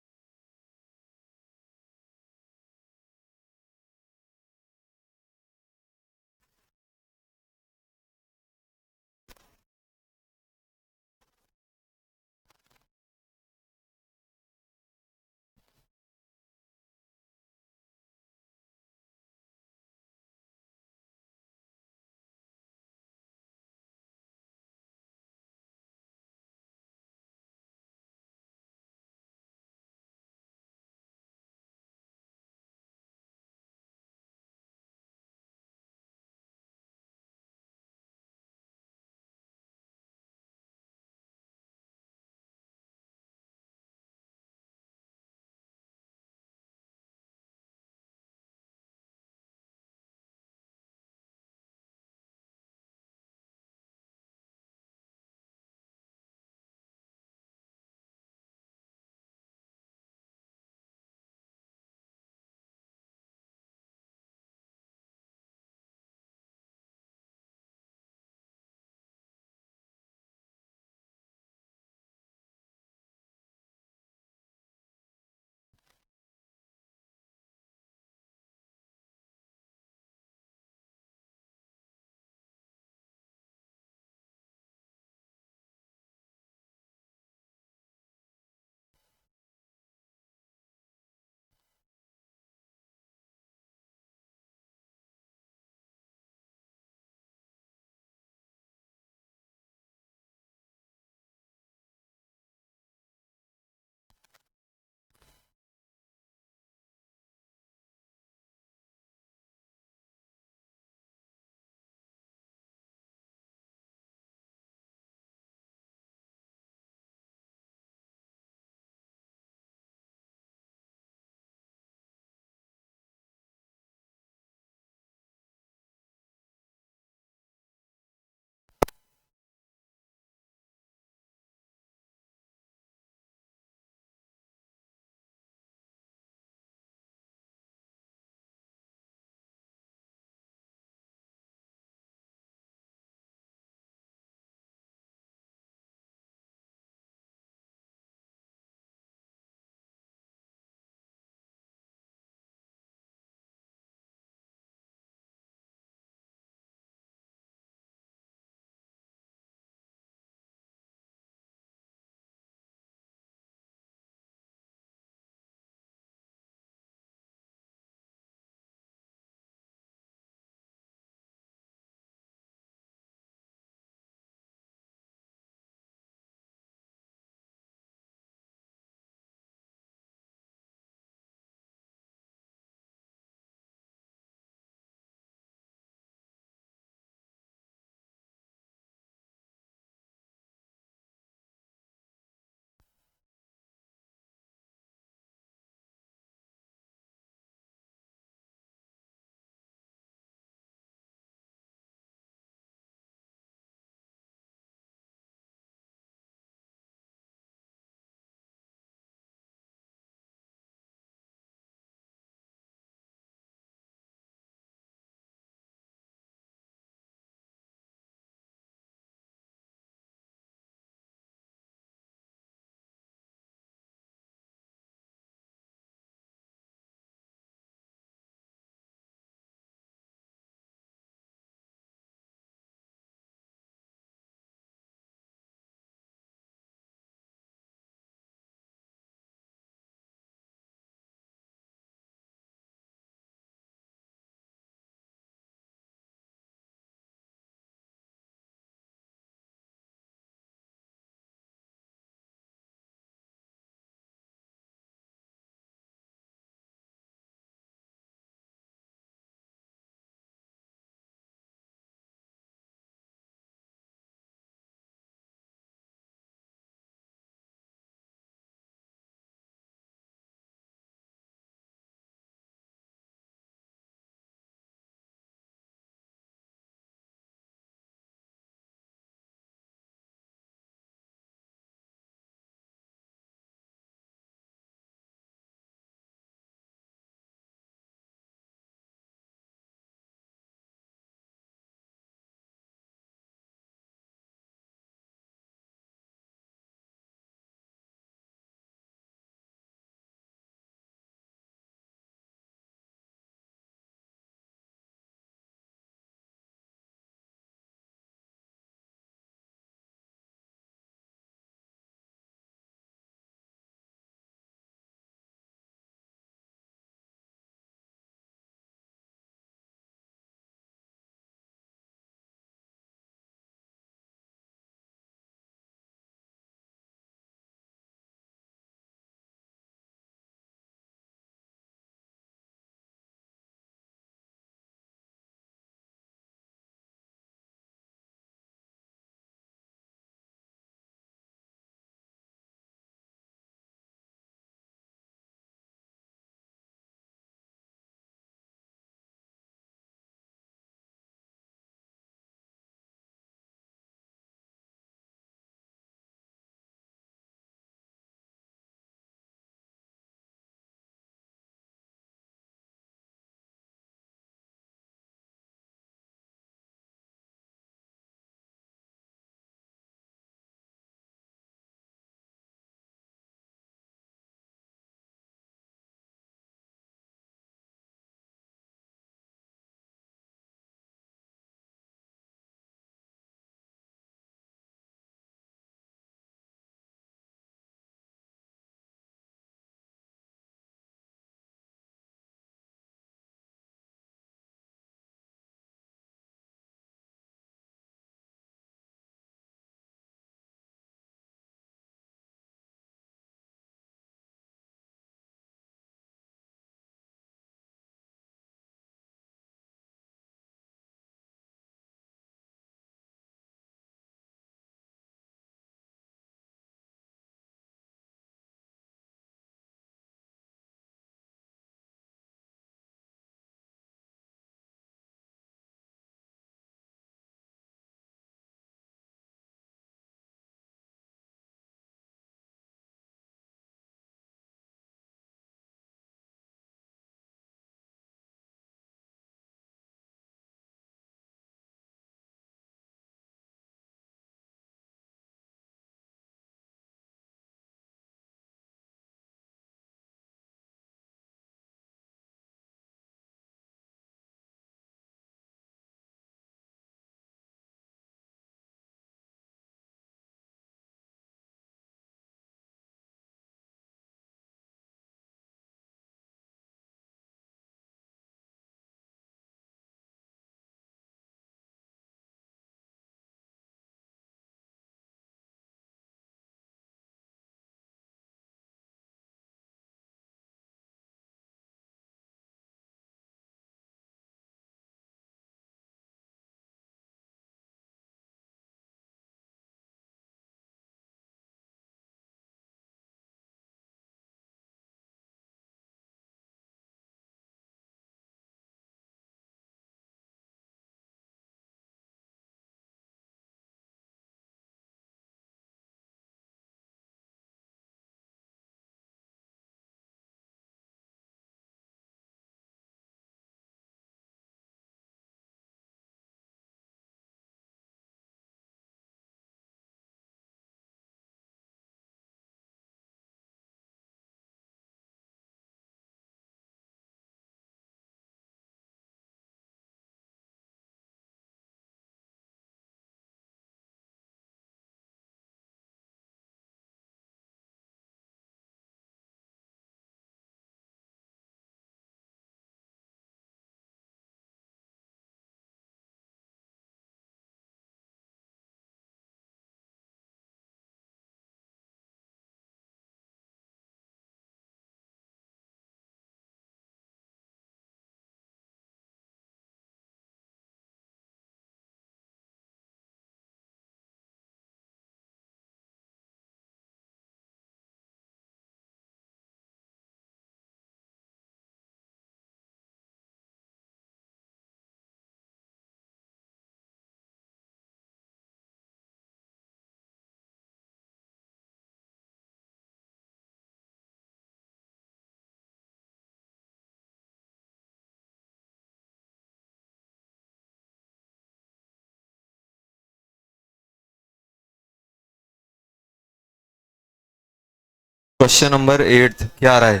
क्वेश्चन नंबर 8 क्या आ रहा है?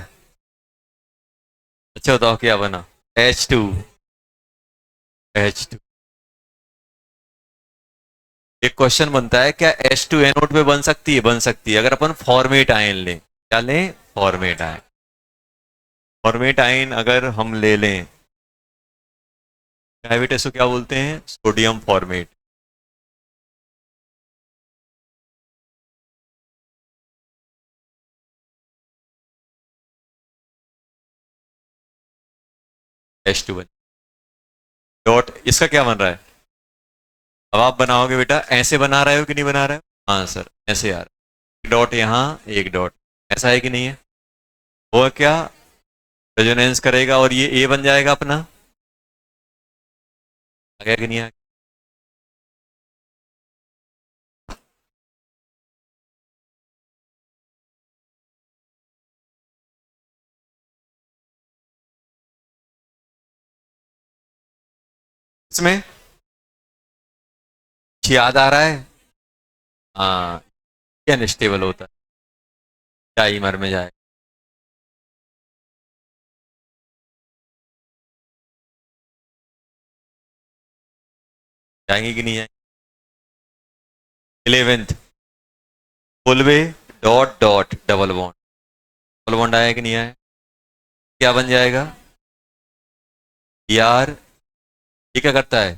अच्छा बताओ क्या बना? H2 एक क्वेश्चन बनता है, क्या H2 एनोड पे बन सकती है? बन सकती है, अगर अपन फॉर्मेट आयन लें। क्या लें? Format ion. फॉर्मेट आयन अगर हम ले लें, क्या बेटा इसको क्या बोलते हैं? Sodium format. H2 बन डॉट, इसका क्या बन रहा है? अब आप बनाओगे बेटा, ऐसे बना रहे हो कि नहीं बना रहे हो? हाँ सर ऐसे यार, एक डॉट यहाँ, एक डॉट, ऐसा है कि नहीं है? वो क्या रेजोनेंस करेगा और ये ए बन जाएगा अपना। आ गया कि नहीं आ गया? इसमें कुछ याद आ रहा है? हाँ, क्या अनस्टेबल होता है, टाइमर में जाए। जाएंगे कि नहीं जाएंगे? 11th, बोलवे dot dot double bond. Double bond आया कि नहीं आया? क्या बन जाएगा यार? ये क्या करता है?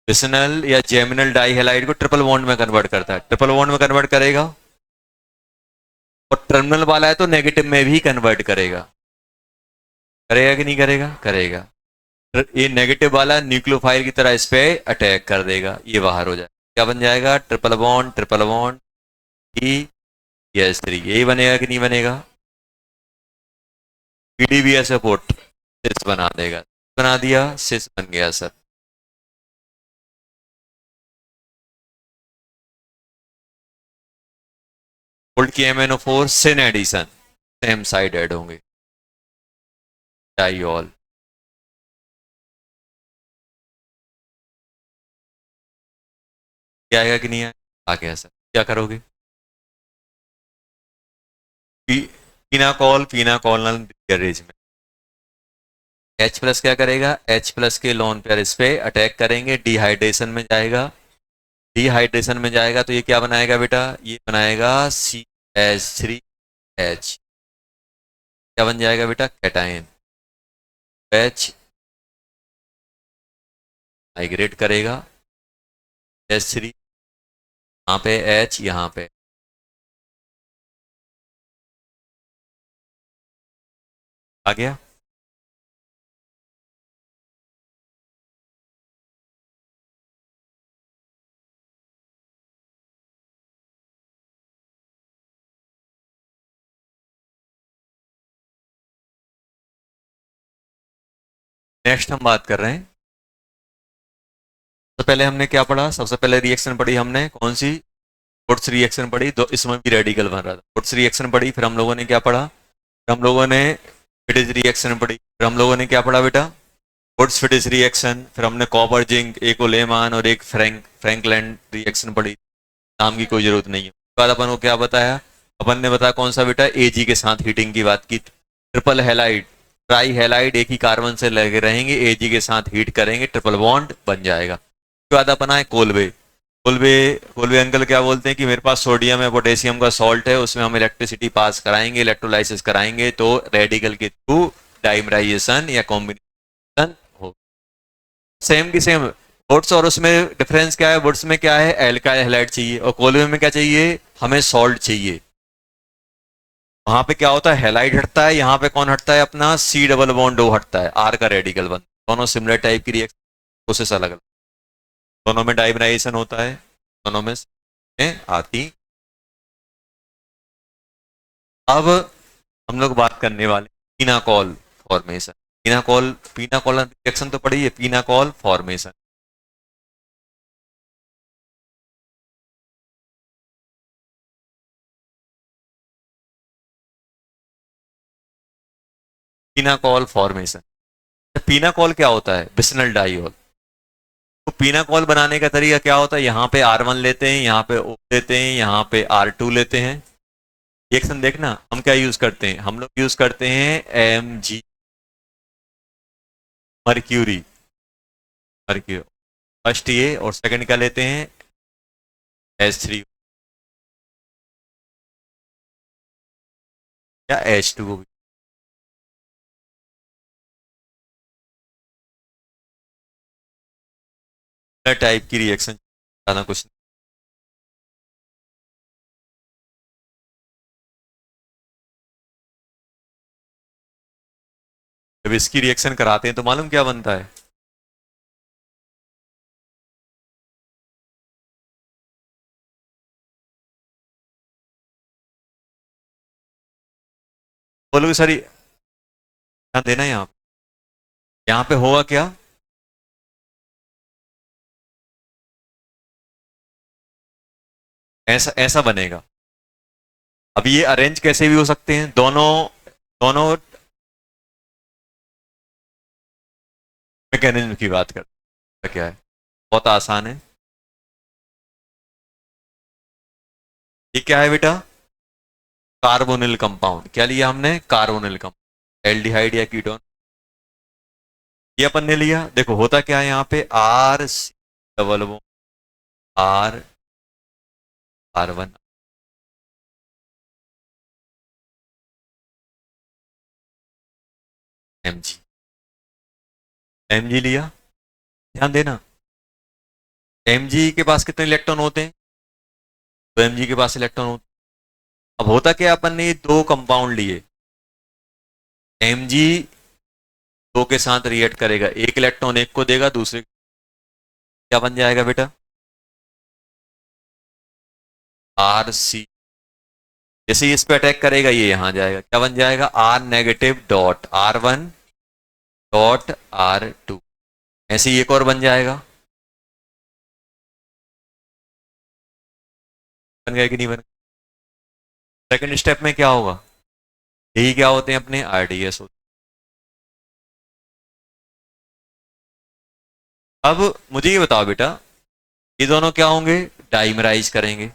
बिसनल या जेमिनल डाई हेलाइड को ट्रिपल बॉन्ड में कन्वर्ट करता है। ट्रिपल बॉन्ड में कन्वर्ट करेगा, और टर्मिनल वाला है तो नेगेटिव में भी कन्वर्ट करेगा। करेगा कि नहीं करेगा? करेगा। ये नेगेटिव वाला न्यूक्लियोफाइल की तरह इस पे अटैक कर देगा, ये बाहर हो जाए। क्या बन जाएगा? Triple bond ES3। यही बनेगा कि नहीं बनेगा? PDBA सपोर्ट सिस बना देगा। बना दिया, सिस बन गया सर। गोल्ड की MnO4 syn addition, same side add होंगे, डाइऑल। क्या आएगा कि नहीं आएगा? आ गया सर। क्या करोगे? पीनाकॉल में H प्लस क्या करेगा? H प्लस के लोन पेयर इस पे अटैक करेंगे, डिहाइड्रेशन में जाएगा। डिहाइड्रेशन में जाएगा तो ये क्या बनाएगा बेटा? ये बनाएगा CH3H। क्या बन जाएगा बेटा? कैटायन। H माइग्रेट करेगा, H3 यहाँ पे, H यहाँ पे। आ गया? नेक्स्ट हम बात कर रहे हैं, सबसे पहले हमने क्या पढ़ा? सबसे पहले रिएक्शन पढ़ी हमने, कौन सी? वुड्स रिएक्शन पढ़ी, दो इसमें भी रेडिकल बन रहा था। वुड्स रिएक्शन पढ़ी, फिर हम लोगों ने क्या पढ़ा? फिर हम लोगों ने फिटिज रिएक्शन पढ़ी, फिर हम लोगों ने क्या पढ़ा बेटा? Wurtz Fittig reaction. फिर हमने कॉपर जिंक, एक ओलेमान और एक फ्रैंकलैंड रिएक्शन पढ़ी, नाम की कोई जरूरत नहीं है। उसके बाद अपन को क्या बताया? अपन ने बताया कौन सा बेटा? AG के साथ हीटिंग की बात की। ट्रिपल हेलाइड, ट्राई हेलाइड एक ही कार्बन से लगे रहेंगे, AG के साथ हीट करेंगे, ट्रिपल बॉन्ड बन जाएगा। उसके बाद अपन आए कोलवे। कोलवे कोलवे अंकल क्या बोलते हैं कि मेरे पास सोडियम है, पोटेशियम का सॉल्ट है, उसमें हम इलेक्ट्रिसिटी पास कराएंगे, इलेक्ट्रोलाइसिस कराएंगे, तो रेडिकल के थ्रू डाइमराइजेशन या कॉम्बिनेशन हो। सेम की सेम वुड्स, और उसमें डिफरेंस क्या है? वुड्स में क्या है? एल्काइल हैलाइड चाहिए, और कोलवे में क्या चाहिए? हमें सॉल्ट चाहिए। वहां पे क्या होता है? हैलाइड हटता है, यहाँ पे कौन हटता है? अपना C डबल बॉन्ड O हटता है, R का रेडिकल बन। दोनों सिमिलर टाइप की रिएक्शन, प्रोसेस अलग अलग, दोनों में डाइमराइजेशन होता है, दोनों में आती। अब हम लोग बात करने वाले पीनाकॉल फॉर्मेशन। पीनाकॉल रिएक्शन तो पड़ी है, पीनाकॉल फॉर्मेशन। पीनाकॉल फॉर्मेशन, पीनाकॉल क्या होता है? बिस्नल डाइऑल। तो पीनाकॉल बनाने का तरीका क्या होता है? यहाँ पे R1 लेते हैं, यहाँ पे O लेते हैं, यहाँ पे R2 लेते हैं, रिएक्शन देखना हम क्या यूज करते हैं, हम लोग यूज करते हैं Mg, मर्क्यूरी, मर्क्यूरी फर्स्ट ये, और सेकंड क्या लेते हैं H3 या H2O। टाइप की रिएक्शन, ज्यादा कुछ नहीं। जब इसकी रिएक्शन कराते हैं तो मालूम क्या बनता है, बोलोगे सर ध्यान देना यहाँ पे होगा क्या, ऐसा ऐसा बनेगा। अब ये अरेंज कैसे भी हो सकते हैं, दोनों दोनों मैकेनिज्म की बात करते हैं, क्या है बहुत आसान है। ये क्या है बेटा, कार्बोनिल कंपाउंड, क्या लिया हमने कार्बोनिल कंपाउंड, एल्डिहाइड या कीटोन, ये अपन ने लिया। देखो होता क्या है यहाँ पे, आर सी डबल वो आर R1 Mg, Mg लिया, ध्यान देना Mg के पास कितने इलेक्ट्रॉन होते हैं, तो Mg के पास इलेक्ट्रॉन होते हैं। अब होता क्या, अपन ने दो कंपाउंड लिए, Mg दो के साथ रिएक्ट करेगा, एक इलेक्ट्रॉन एक को देगा, दूसरे क्या बन जाएगा बेटा, आर सी, जैसे इस पे अटैक करेगा ये यहां जाएगा, क्या बन जाएगा, are negative dot R1 dot R2, ऐसे ही एक और बन जाएगा, बन गया कि नहीं बन। सेकंड स्टेप में क्या होगा, यही क्या होते हैं अपने RDS होते हैं। अब मुझे ये बताओ बेटा, ये दोनों क्या होंगे, डाइमराइज करेंगे,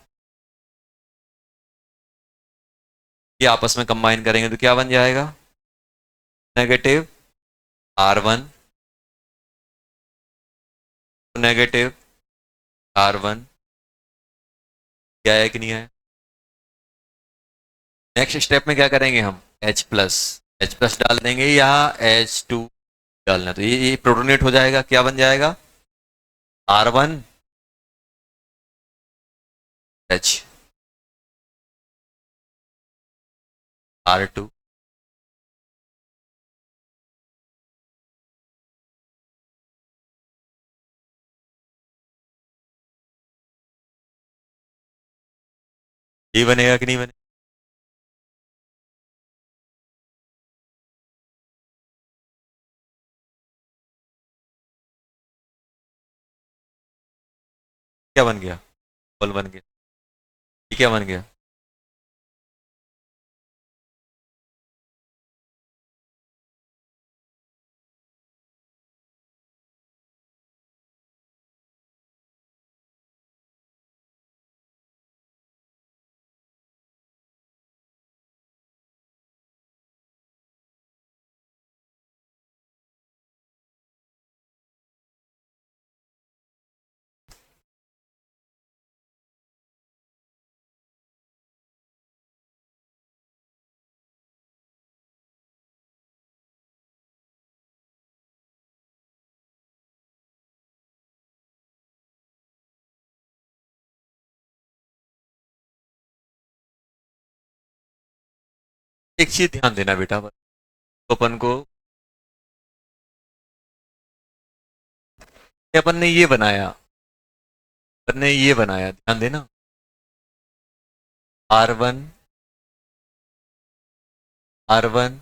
ये आपस में कंबाइन करेंगे तो क्या बन जाएगा, नेगेटिव R1 नेगेटिव R1, क्या है कि नहीं है। नेक्स्ट स्टेप में क्या करेंगे हम, H प्लस डाल देंगे या H2 डालना, तो ये प्रोटोनेट हो जाएगा, क्या बन जाएगा, R1 H R2, ये बनेगा कि नहीं बनेगा, क्या बन गया, बल बन गया, ये क्या बन गया, एक चीज ध्यान देना बेटा, तो अपन को अपन ने ये बनाया, अपन ने ये बनाया, ध्यान देना, R1 R1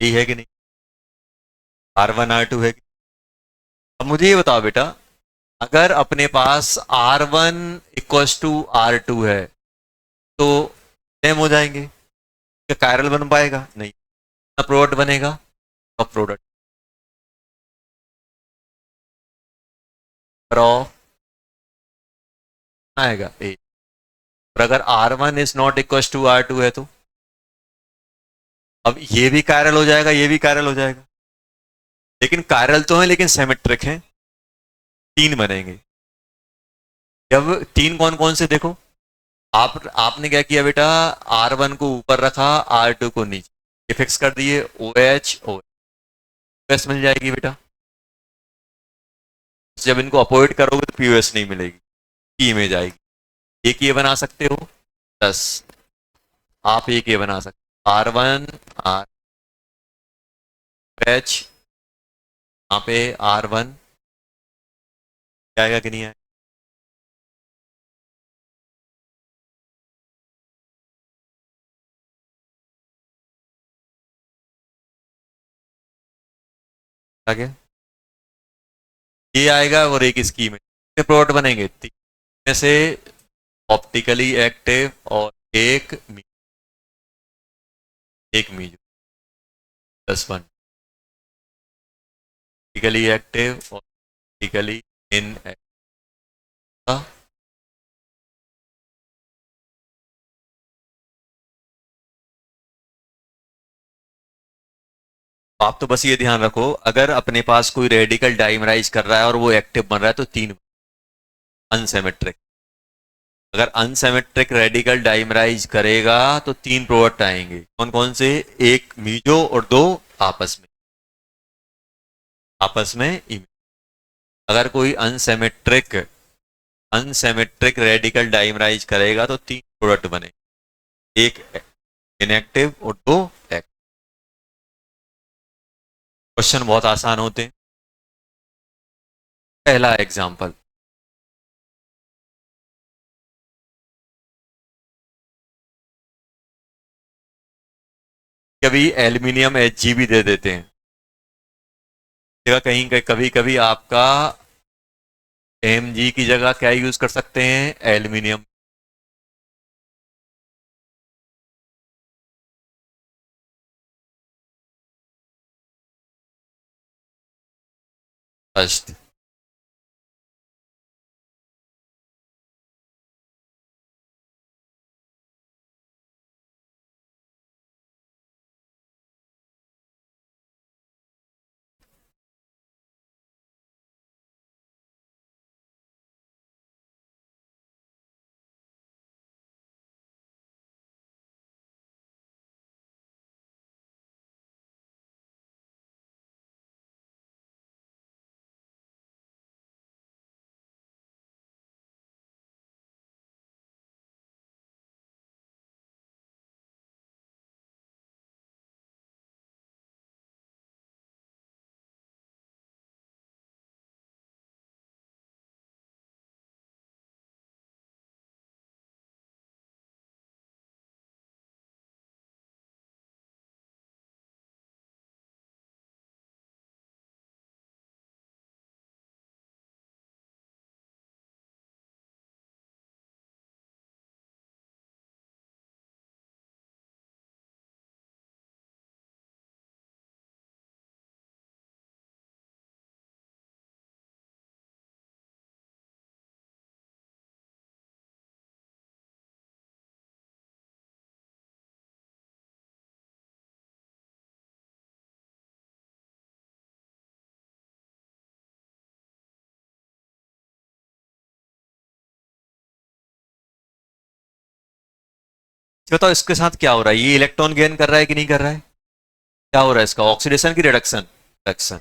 ये है कि नहीं, R1 R2 है कि नहीं? अब मुझे ये बताओ बेटा, अगर अपने पास R1 इक्वस टू R2 है तो सेम हो जाएंगे, क्या कायरल बन पाएगा, नहीं, प्रोडक्ट बनेगा, और प्रोडक्ट ऑफ आएगा ए, और अगर R1 is not equal to R2 है तो अब ये भी कायरल हो जाएगा, ये भी कायरल हो जाएगा, लेकिन कायरल तो है लेकिन सिमेट्रिक है, तीन बनेंगे। जब तीन कौन कौन से देखो, आपने क्या किया बेटा, R1 को ऊपर रखा, R2 को नीचे, ये फिक्स कर दिए, OH मिल जाएगी बेटा। जब इनको अपोजिट करोगे तो POS नहीं मिलेगी, P में जाएगी। एक ये बना सकते हो, प्लस आप एक ये बना सकते हो, R1 RH, यहाँ पे R1 आएगा कि नहीं आएगा? आगे ये आएगा और एक स्कीम है, प्रोडक्ट बनेंगे तीन में से, ऑप्टिकली एक्टिव और एक मीजो +1, ऑप्टिकली एक्टिव और ऑप्टिकली इन आप तो बस ये ध्यान रखो, अगर अपने पास कोई रेडिकल डाइमराइज कर रहा है और वो एक्टिव बन रहा है तो तीन अनसेमेट्रिक, अगर अनसेमेट्रिक रेडिकल डाइमराइज करेगा तो तीन प्रोडक्ट आएंगे, कौन कौन से, एक मीजो और दो आपस में, इमेज। अगर कोई अनसेमेट्रिक रेडिकल डाइमराइज करेगा तो तीन प्रोडक्ट बने, एक इनएक्टिव और दो एक्टिव। क्वेश्चन बहुत आसान होते हैं। पहला एग्जांपल, कभी एल्यूमिनियम Hg भी दे देते हैं, कहीं कभी कभी आपका Mg की जगह क्या यूज कर सकते हैं, एल्यूमिनियम। फर्स्ट, बताओ इसके साथ क्या हो रहा है, ये इलेक्ट्रॉन गेन कर रहा है कि नहीं कर रहा है, क्या हो रहा है इसका, ऑक्सीडेशन की रिडक्शन, रिडक्शन।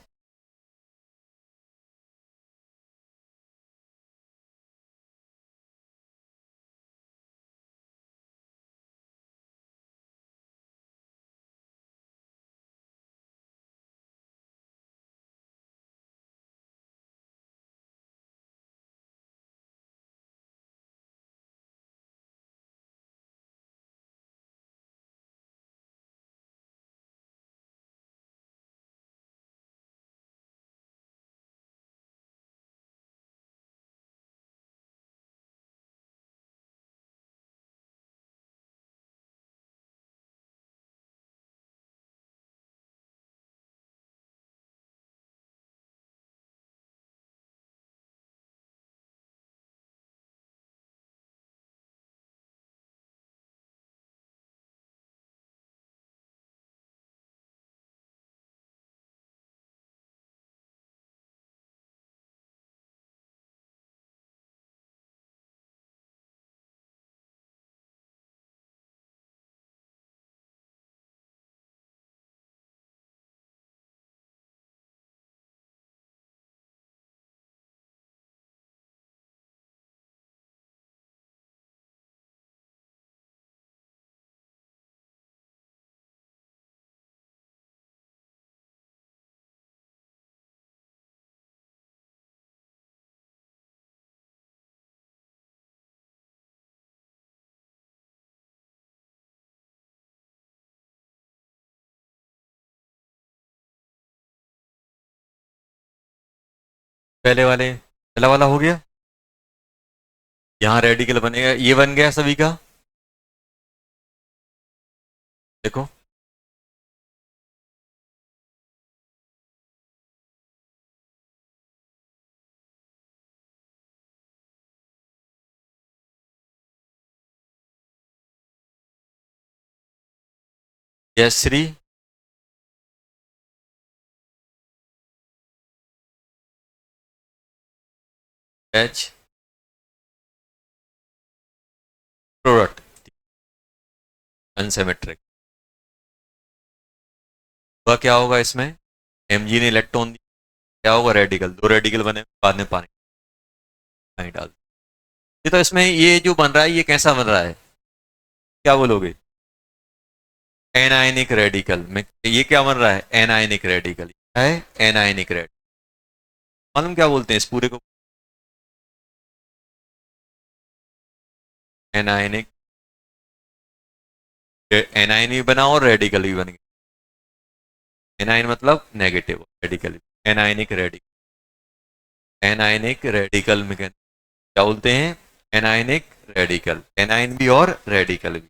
पहला वाला हो गया। यहाँ रेडिकल बनेगा, ये बन गया सभी का। देखो, yes Shri. H product unsymmetric. वह क्या होगा इसमें, एमजी ने इलेक्ट्रॉन दिया, क्या होगा, रेडिकल, दो रेडिकल बने, बाद में पानी नहीं डाल। ये तो इसमें ये जो बन रहा है ये कैसा बन रहा है, क्या बोलोगे, एनायनिक रेडिकल में। ये क्या बन रहा है, एनायनिक रेडिकल है, एनायनिक रेडिकल। मालूम क्या बोलते हैं इस पूरे को, एनायनिक। एनायन भी बना और रेडिकल भी बन गया। एनायन मतलब negative, radical anionic radical. Anionic radical में क्या बोलते हैं, एनायनिक रेडिकल, एनायन भी और रेडिकल भी।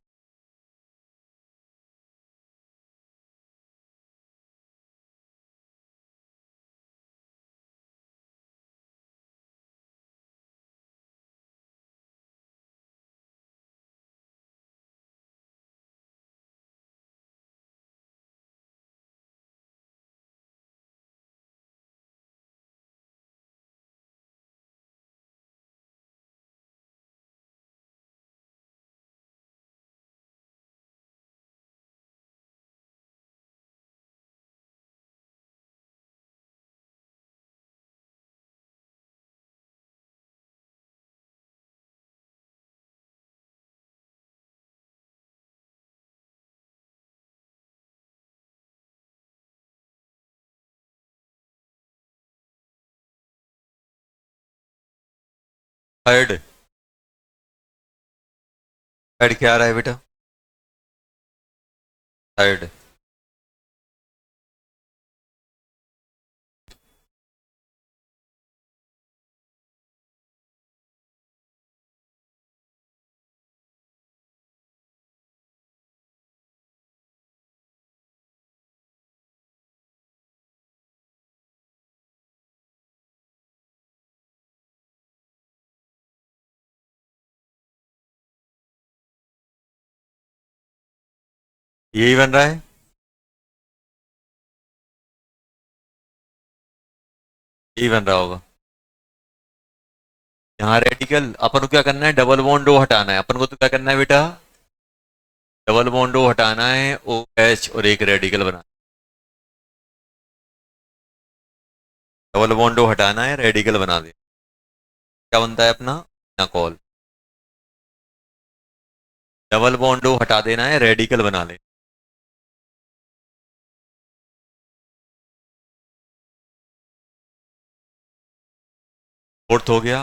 थर्ड, थर्ड क्या आ रहा है बेटा, थर्ड यही बन रहा है, यही बन रहा होगा। यहाँ रेडिकल, अपन को क्या करना है, डबल बॉन्ड ओ हटाना है अपन को, तो क्या करना है बेटा, डबल बॉन्ड ओ हटाना है, ओ एच और एक रेडिकल बना, डबल बॉन्ड ओ हटाना है, रेडिकल बना दे, क्या बनता है अपना कॉल, डबल बॉन्ड ओ हटा देना है, रेडिकल बना ले। फोर्थ हो गया,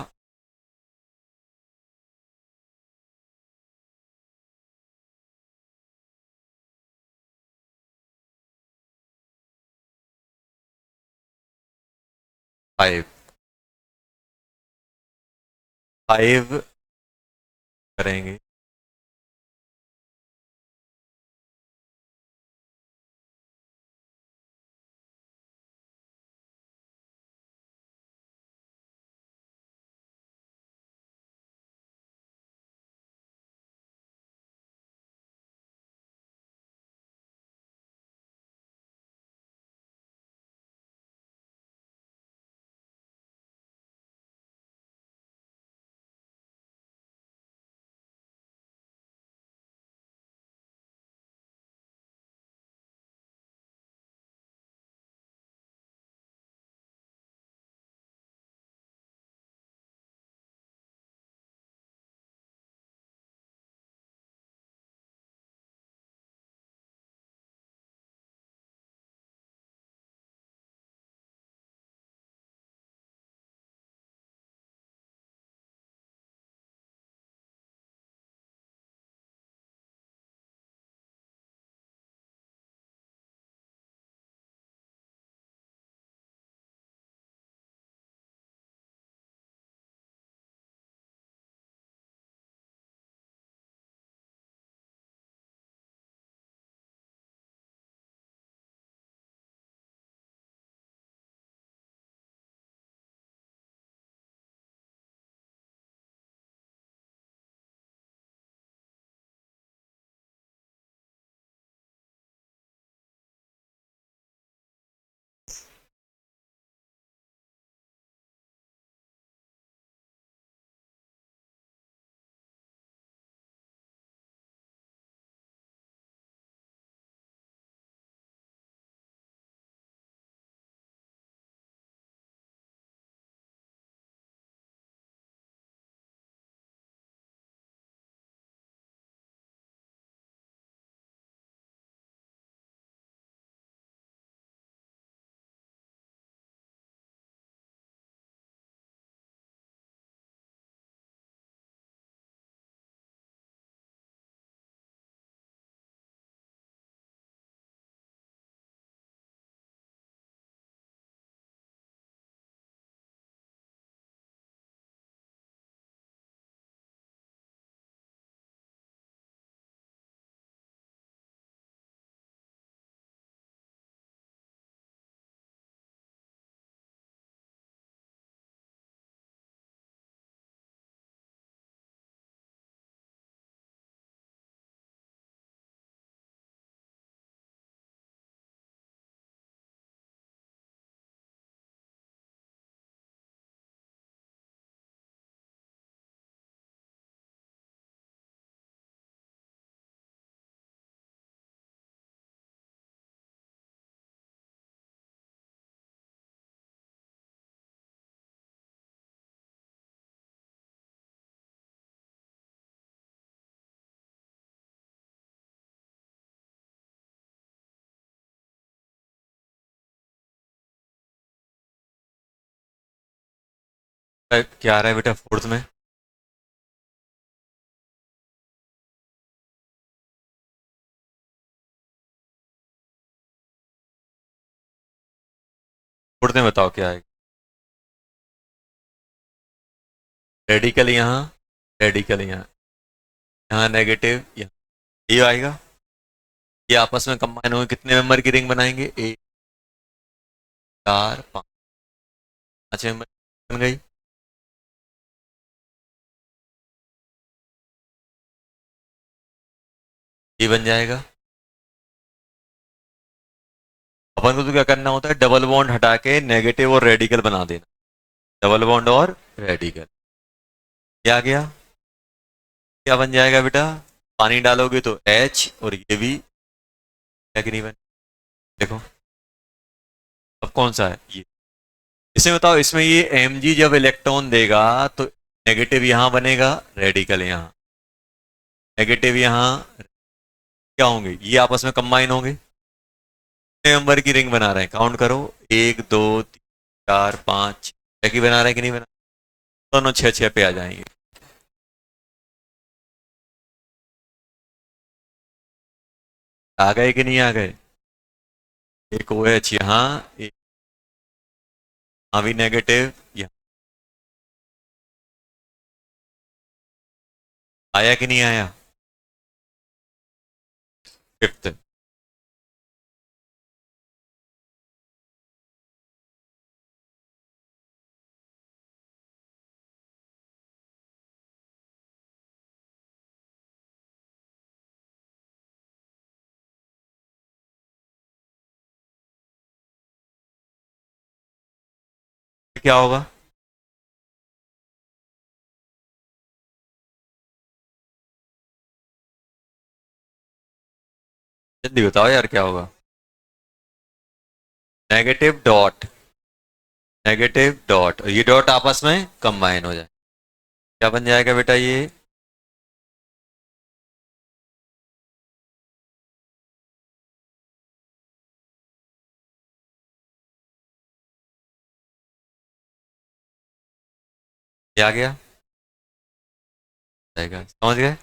5, 5 करेंगे। क्या आ रहा है बेटा फोर्थ में? फोर्थ में बताओ क्या है? रेडिकल यहाँ, रेडिकल यहाँ, यहाँ नेगेटिव यहाँ, ये आएगा। ये आपस में कंबाइन होकर कितने मेंबर की रिंग बनाएंगे? एक, चार, पाँच, पांच मेंबर बन गई। ये बन जाएगा। अपन को तो क्या करना होता है, डबल बॉन्ड हटा के नेगेटिव और रेडिकल बना देना। डबल बॉन्ड और रेडिकल, ये आ गया। क्या बन जाएगा बेटा? पानी डालोगे तो H, और ये भी है कि नहीं बन? देखो अब कौन सा है ये? इसमें बताओ, इसमें ये Mg जब इलेक्ट्रॉन देगा तो नेगेटिव यहां बनेगा, रेडिकल यहां, नेगेटिव यहां, क्या होंगे ये आपस में कंबाइन होंगे। कितने नंबर की रिंग बना रहे हैं काउंट करो? एक, दो, तीन, चार, पांच, छह की बना रहे हैं कि नहीं बना? दोनों छह छह पे आ जाएंगे। आ गए कि नहीं आ गए? एक ओ एच यहाँ, एक यहाँ भी नेगेटिव, यहाँ आया कि नहीं आया? फिफ्थ। क्या होगा? जल्दी बताओ यार क्या होगा? नेगेटिव डॉट, नेगेटिव डॉट, और ये डॉट आपस में कंबाइन हो जाए, क्या बन जाएगा बेटा ये? ये आ गया, जाएगा, समझ गए?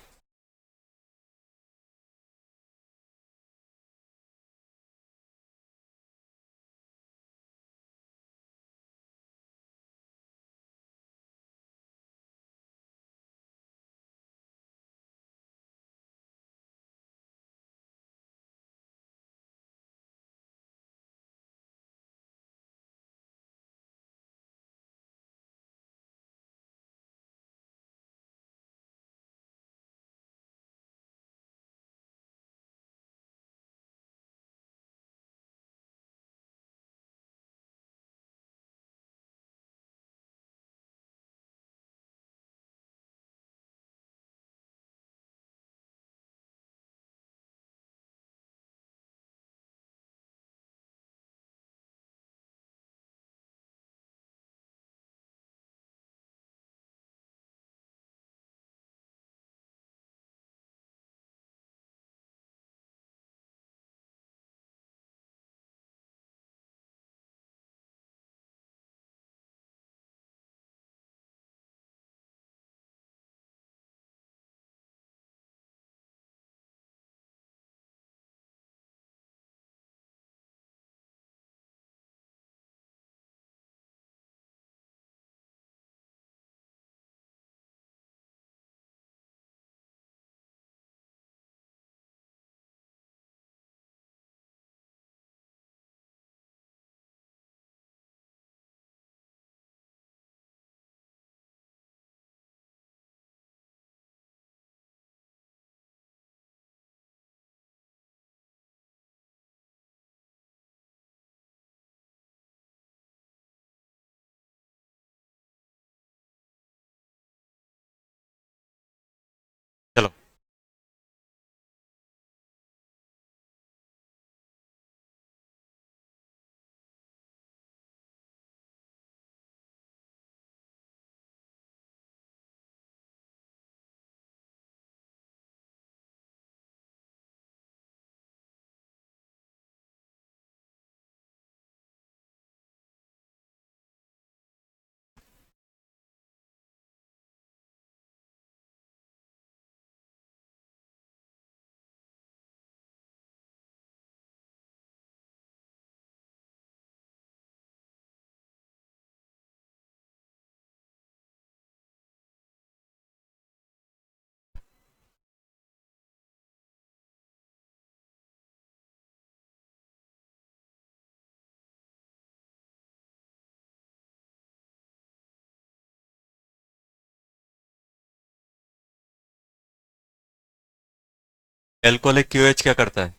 एल्कोहलिक क्यूएच क्या करता है?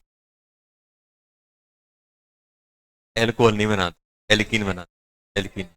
एल्कोहल नहीं बनाता, एल्कीन बनाता, एल्कीन।